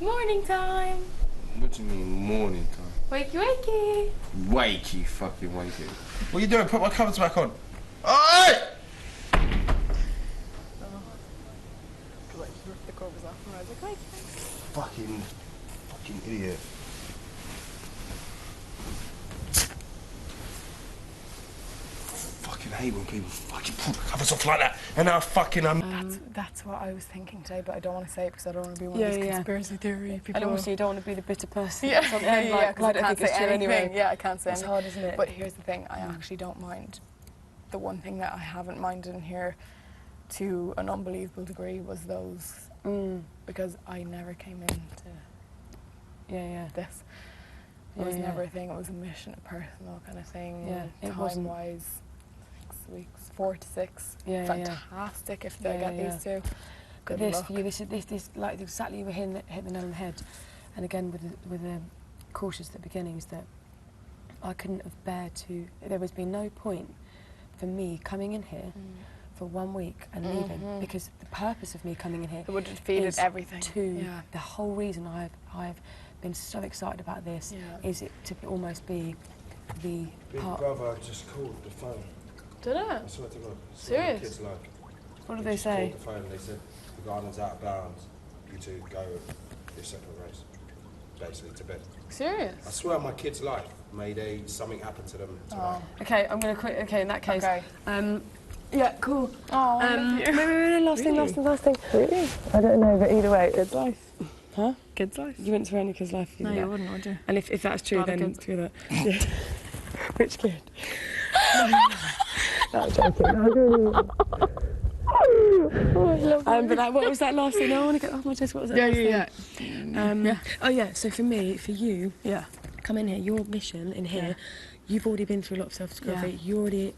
Morning time. what do you mean morning time? Wakey, wakey. Wakey, fucking wakey. What are you doing? Put my covers back on. Alright! Rip the covers off and I was like, wait. Fucking idiot. Fucking hate when people fucking pull the covers off like that. And now fucking That's what I was thinking today, but I don't want to say it because I don't want to be one of these conspiracy theory people. And also, you don't want to be the bitter person. Yeah, or something, like, because I can't say anything. Anyway. Yeah, I can't say It's anything. hard, isn't it? But here's the thing, I actually don't mind. The one thing that I haven't minded in here to an unbelievable degree was those, because I never came into this. It was never a thing, it was a mission, a personal kind of thing. Yeah, it time-wise, 6 weeks, 4 to 6. Yeah, fantastic if they get these two. Good this luck. for you, this like exactly you were hitting the nail on the head. And again, with the cautious at the beginning, is that I couldn't have bared to. There has been no point for me coming in here for 1 week and leaving, because the purpose of me coming in here it would have defeated is everything. The whole reason I've been so excited about this is it to almost be the Big part. brother just called the phone. Did it? I swear to God. Serious? Kids like. What did They they just say? called the phone. They said the garden's out of bounds. You two go your separate ways. Basically to bed. Serious? I swear on my kid's life. Mayday, something happened to them tonight. Okay, I'm going to quit. Okay, in that case. Okay. Yeah, cool. Oh, I love you. Wait, last thing. Really? I don't know, but either way, Kid's life. Huh? Kid's life. You wouldn't swear any kid's life. No, you wouldn't, would you? And if that's true, Not a then kid. screw that. Yeah. Which kid? No, I'm joking. But what was that last thing? I want to get off my chest. What was that last thing? Oh yeah. So for you, come in here. Your mission in here, you've already been through a lot of self-discovery. You're already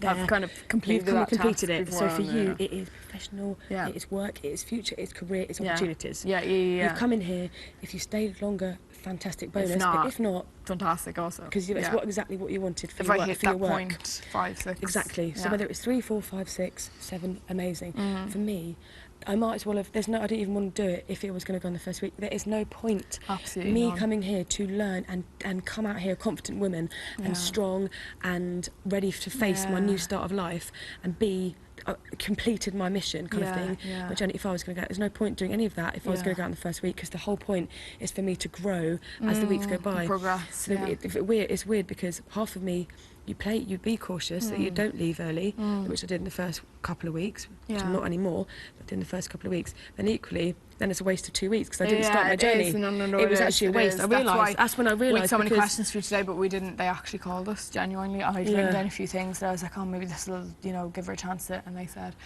there. I've kind of completed it. So for you, it is professional. It is work. It is future. It's career. It's opportunities. You've come in here. If you stayed longer, fantastic bonus. But if not, fantastic also. Because it's exactly what you wanted for if your I work. hit For that your work. point, 5, 6. Exactly. So whether it's 3, 4, 5, 6, 7, amazing. For me, I might as well have. I don't even want to do it if it was going to go on the first week. There is no point. Absolutely me none. coming here to learn and come out here a confident woman and strong and ready to face my new start of life and be completed my mission kind of thing. Which only if I was going to go, there's no point doing any of that if I was going to go out in the first week, because the whole point is for me to grow as the weeks go by. Progress. So it's weird because half of me, you be cautious that you don't leave early, which I did in the first couple of weeks, which I'm not anymore, but in the first couple of weeks. Then equally, then it's a waste of 2 weeks because I didn't start my journey. It was actually a waste. I realised. That's when I realised. We had so many questions for you today, but we didn't. They actually called us genuinely. I'd written down a few things, and I was like, oh, maybe this will, give her a chance at. And they said,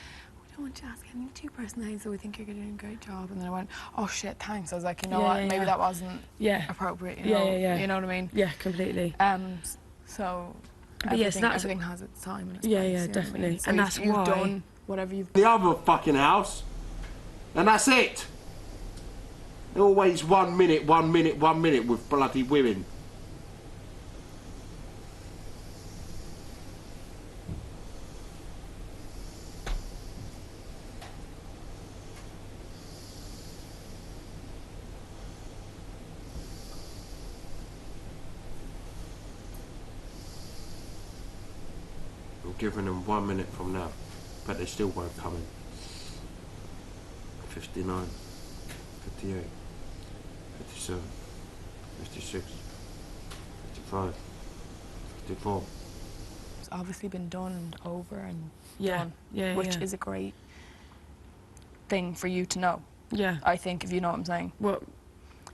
we don't want you to ask any too personal, so we think you're doing a great job. And then I went, oh shit, thanks. I was like, you know what, maybe that wasn't appropriate. You know? You know what I mean? Yeah, completely. So. But yes, everything has its time and its place, place, definitely. So and that's you've why done whatever you've The other fucking house, and that's it. Always 1 minute, 1 minute, 1 minute with bloody women. I'm giving them 1 minute from now, but they still won't come in. 59, 58, 57, 56, 55, 54. It's obviously been done and over and done, which is a great thing for you to know. Yeah. I think, if you know what I'm saying. Well,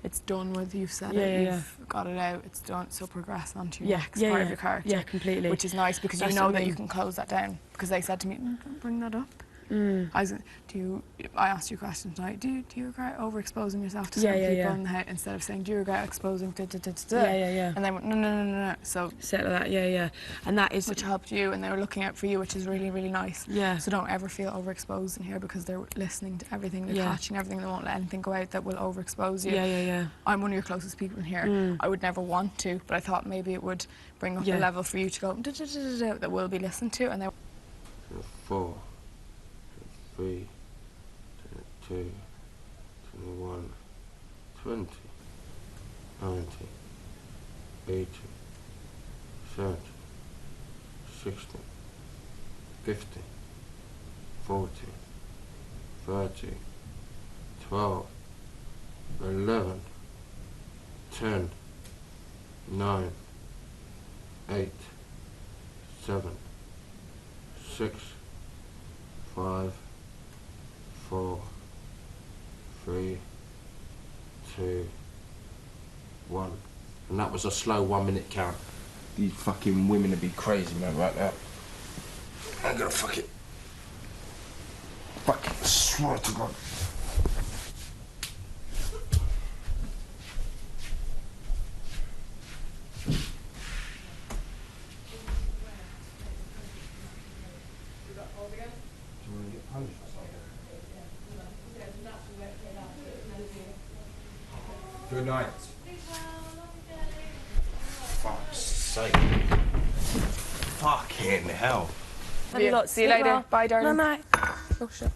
it's done with, you've said it, you've got it out, it's done, so progress on to your next part of your character. Yeah, completely. Which is nice because you know that you can close that down. Because they said to me, don't bring that up. I asked you a question tonight, do you regret overexposing yourself to some people in the head, instead of saying, do you regret exposing and they went, no. So set like that, and that is which helped you, and they were looking out for you, which is really, really nice. So don't ever feel overexposed in here, because they're listening to everything, they're catching everything, they won't let anything go out that will overexpose you. I'm one of your closest people in here. I would never want to, but I thought maybe it would bring up a level for you to go that will be listened to, and they 4, 3, 22, 21, 20, 19, 18, 17, 16, 15, 14, 13, 12, 11, 10, 9, 8, 7, 6, 5, 4, 3, 2, 1. And that was a slow 1 minute count. These fucking women would be crazy, man, right now. I'm gonna fucking swear to God. Good night. Fuck's sake. Fucking hell. See you later. Bye, darling. Night. Oh shit.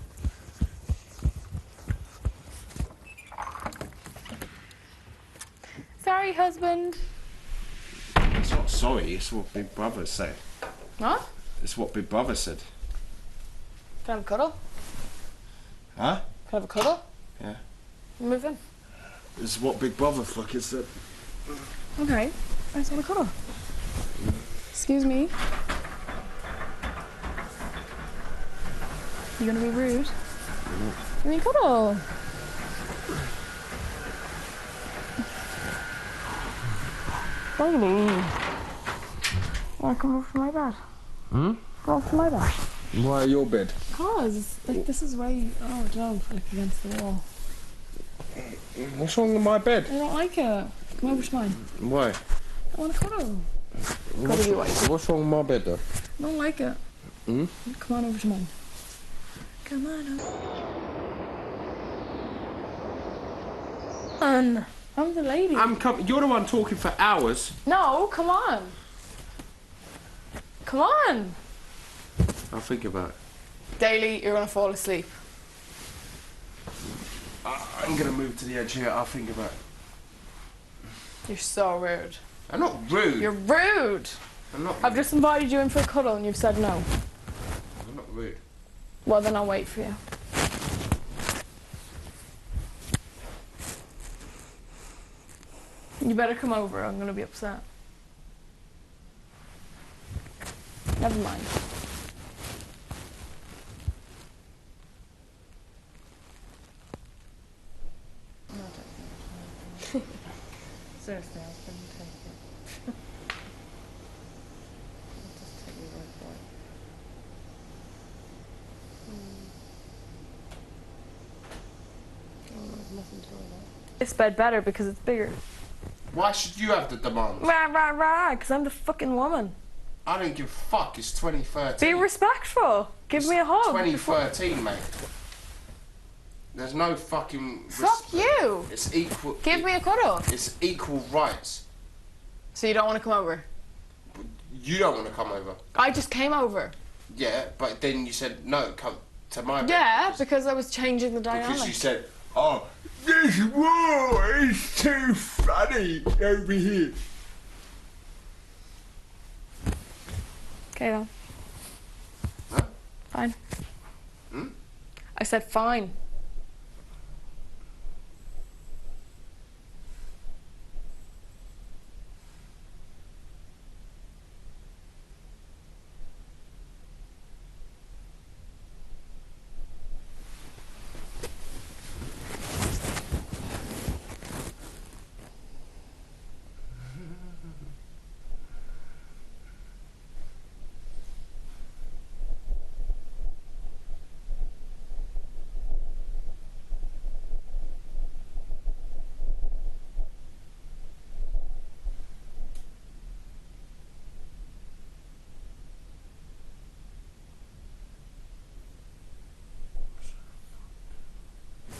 Sorry, husband. It's not sorry, it's what Big Brother said. What? It's what Big Brother said. Can I have a cuddle? Huh? Can I have a cuddle? Yeah. Move in. It's what Big Brother fucking said. Okay. I just want a cuddle. Excuse me. You gonna be rude? Give me a cuddle. Baby. Wanna come over to my bed? Hmm? Come over to my bed. Why your bed? Because, like, this is why you... Oh, don't, like, against the wall. What's wrong with my bed? I don't like it. Come over to mine. Why? I want to cuddle. What's wrong with my bed though? I don't like it. Hmm? Come on over to mine. Come on over. I'm the lady. You're the one talking for hours. No, come on. Come on. I'll think about it. Daily, you're going to fall asleep. I'm gonna move to the edge here. I'll think about it. You're so rude. I'm not rude. You're rude. I'm not. I've just invited you in for a cuddle and you've said no. I'm not rude. Well, then I'll wait for you. You better come over. I'm going to be upset. Never mind. Seriously, I couldn't take it. I'll just take your word for it. Nothing to worry about. This bed better because it's bigger. Why should you have the demands? Rah, because I'm the fucking woman. I don't give a fuck. It's 2013. Be respectful. Give me a hug. 2013, mate. There's no fucking... Fuck you. It's equal... Give me a cuddle. It's equal rights. So you don't want to come over? You don't want to come over. I just came over. Yeah, but then you said, no, come to my bed. Yeah, because I was changing the dynamic. Because you said, oh, this wall is too funny over here. Okay, then. Huh? Fine. Hmm? I said fine.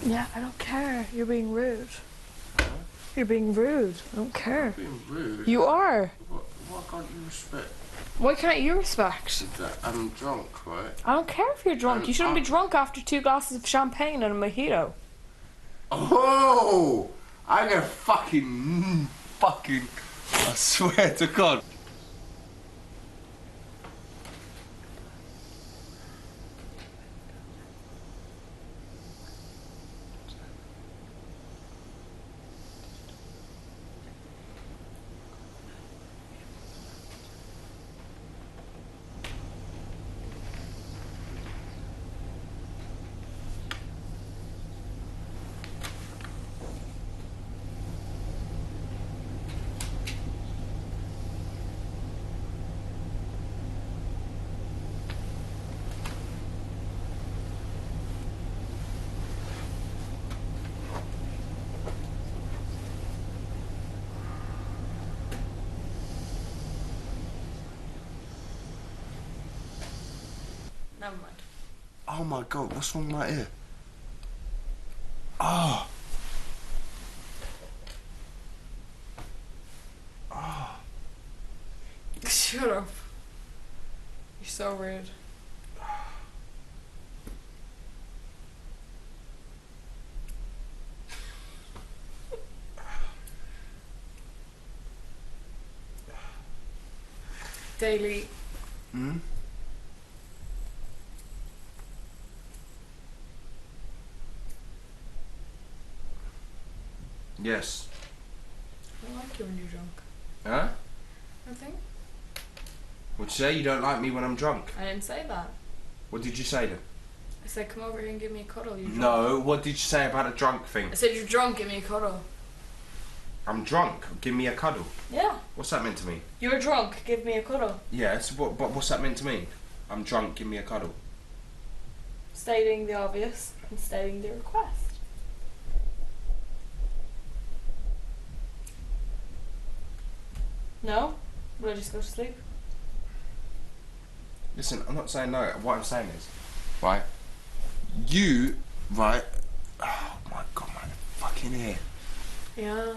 Yeah, I don't care. You're being rude. You're being rude. I don't care. Being rude? You are. Why can't you respect Why can't you respect? that I'm drunk, right? I don't care if you're drunk. You shouldn't be drunk after 2 glasses of champagne and a mojito. Oh! I'm gonna fucking... I swear to God. Never mind. Oh my God, what's wrong with my ear? Oh. Oh. Shut up. You're so rude. Daily. Hmm? Yes. I don't like you when you're drunk. Huh? Nothing? What'd you say? You don't like me when I'm drunk? I didn't say that. What did you say then? I said come over here and give me a cuddle. You're drunk. No, what did you say about a drunk thing? I said you're drunk, give me a cuddle. I'm drunk, give me a cuddle. Yeah. What's that meant to mean? You're drunk, give me a cuddle. Yes, but what's that meant to mean? I'm drunk, give me a cuddle. stating the obvious and stating the request. No? Will I just go to sleep? Listen, I'm not saying no. What I'm saying is, right, you, right, oh my God, my fucking ear. Yeah.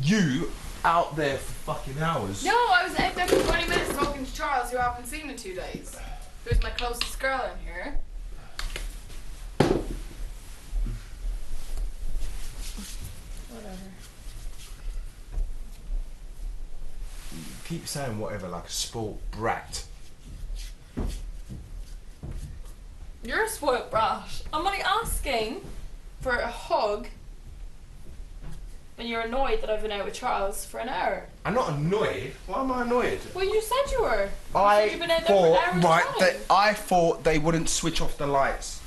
You out there for fucking hours. No, I was out there for 20 minutes talking to Charles, who I haven't seen in 2 days. Who's my closest girl in here. Whatever. You keep saying whatever like a spoiled brat. You're a spoiled brat. I'm only asking for a hug when you're annoyed that I've been out with Charles for an hour. I'm not annoyed. Why am I annoyed? Well, you said you were. You've been out there thought, for an hour's right, time. that I thought they wouldn't switch off the lights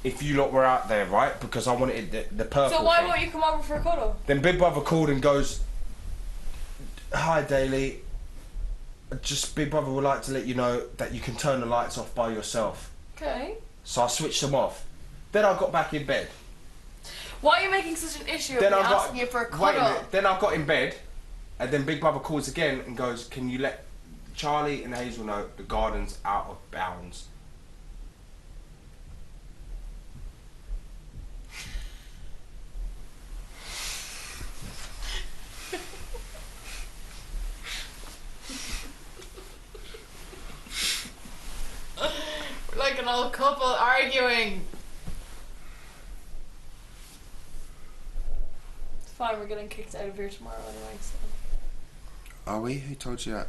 if you lot were out there, right? Because I wanted the purple So why thing. won't you come over for a cuddle? Then Big Brother called and goes, "Hi, Daly. Just Big Brother would like to let you know that you can turn the lights off by yourself." Okay. So I switched them off. Then I got back in bed. Why are you making such an issue of Then me I got, asking you for a wait a cuddle? minute. Then I got in bed, and then Big Brother calls again and goes, "Can you let Charlie and Hazel know the garden's out of bounds?" We're like an old couple arguing. It's fine, we're getting kicked out of here tomorrow anyway, so. Are we? Who told you that?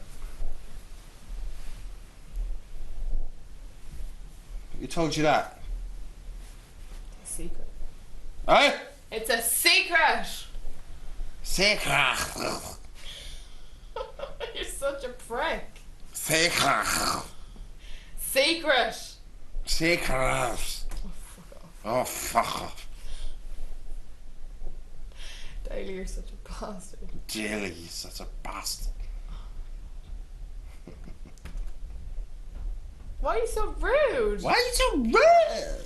Who told you that? A secret. Hey? It's a secret! Secret. You're such a prick. Secret. Secret! Secret. Oh, fuck off. Daly, you're such a bastard. Jelly, you're such a bastard. Why are you so rude? Why are you so rude?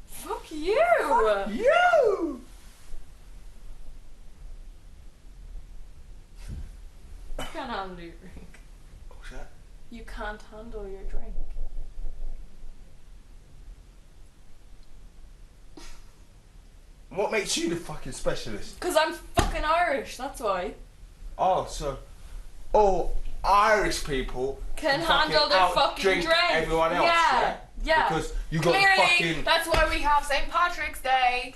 Fuck you! Fuck you! You can't handle your drink. What's that? You can't handle your drink. What makes you the fucking specialist? Because I'm fucking Irish, that's why. Oh, so all Irish people Can handle their fucking drink drink. everyone else, Yeah, yeah. Because you got Clearly, fucking. that's why we have St. Patrick's Day.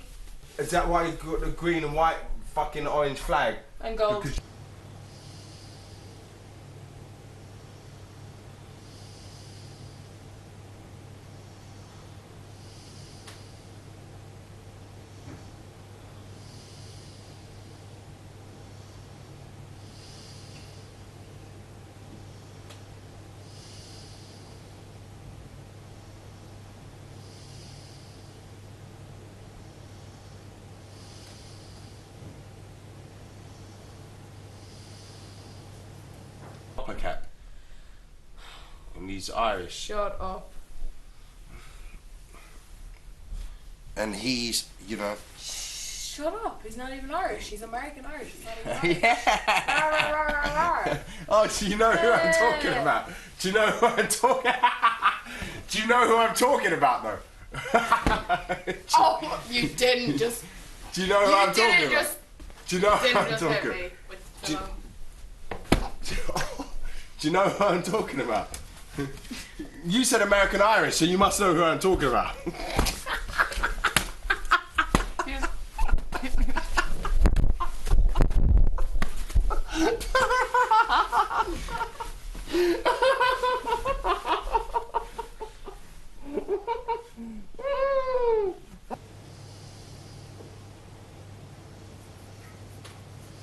Is that why you got the green and white fucking orange flag? And gold. Because cat. And he's Irish. Shut up. And he's, you know. Shut up. He's not even Irish. He's American Irish. He's not even Irish. Yeah. Oh, do you know who I'm talking about? Do you know who I'm talking? Do you know who I'm talking about, though? Oh, you didn't just. Do you know who I'm talking about? Do you know who Didn't I'm just talking hit me about? with Do you- the Do you know who I'm talking about? You said American Irish, so you must know who I'm talking about.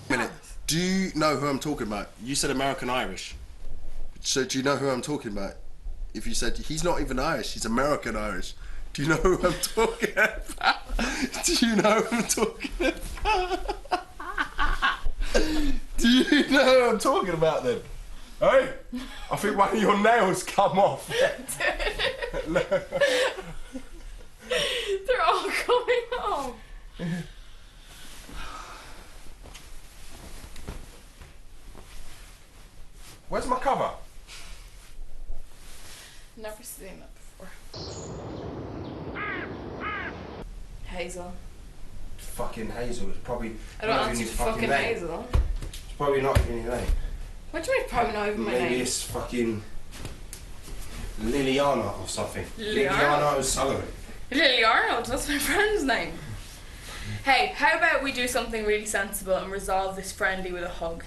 Minute. Do you know who I'm talking about? You said American Irish. So do you know who I'm talking about? If you said he's not even Irish, he's American Irish. Do you know who I'm talking about? Do you know who I'm talking about? Do you know who I'm talking about then? Hey, I think one of your nails come off. They're all coming off. Where's my cover? Never seen that before. Hazel. Fucking Hazel. It's probably I don't not even answer his to fucking fucking name. Hazel. It's probably not even his name. What do you mean probably not even my Maybe name? it's fucking Liliana or something. Liliana? O'Sullivan. Lily Arnold, that's my friend's name. Hey, how about we do something really sensible and resolve this friendly with a hug?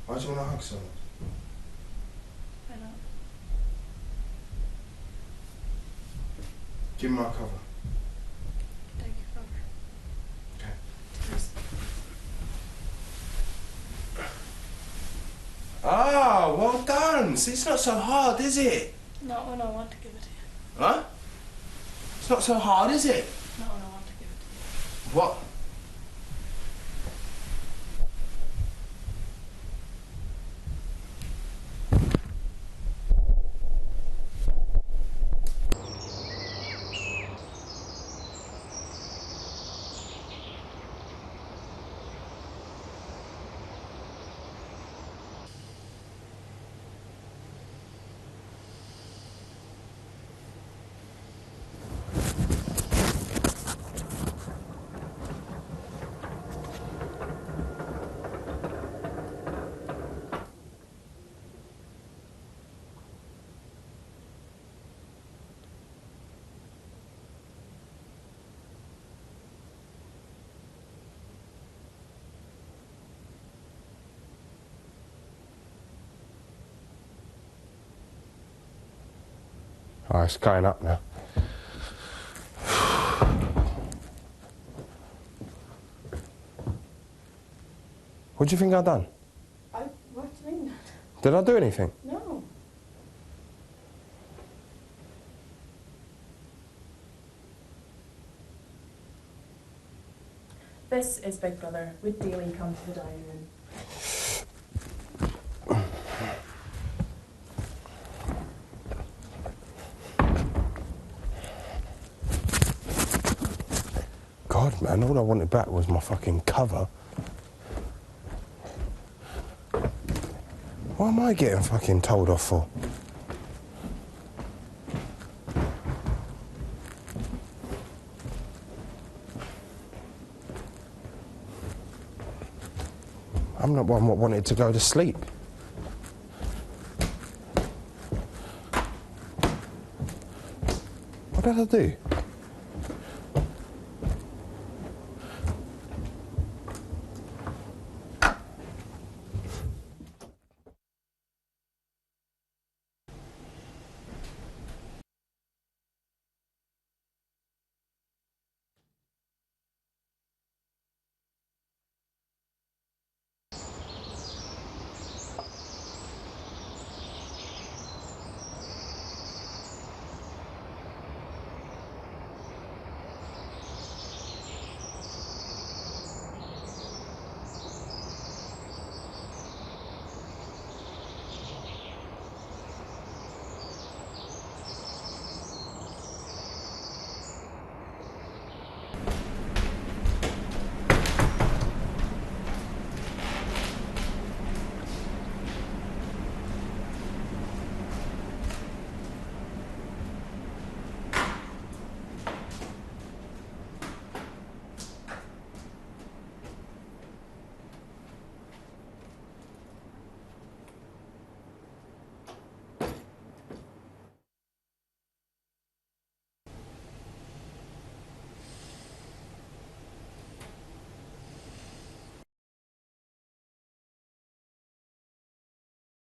Why do you want to hug someone? I don't. Give me my cover. Take your cover. Okay. Ah, well done. See, it's not so hard, is it? Not when I want to give it to you. Huh? It's not so hard, is it? Not when I want to give it to you. What? Oh, it's going up now. What do you think I've done? What do you mean? Did I do anything? No. This is Big Brother with Daily Come to the Dining Room. God, man, all I wanted back was my fucking cover. What am I getting fucking told off for? I'm not one what wanted to go to sleep. What did I do?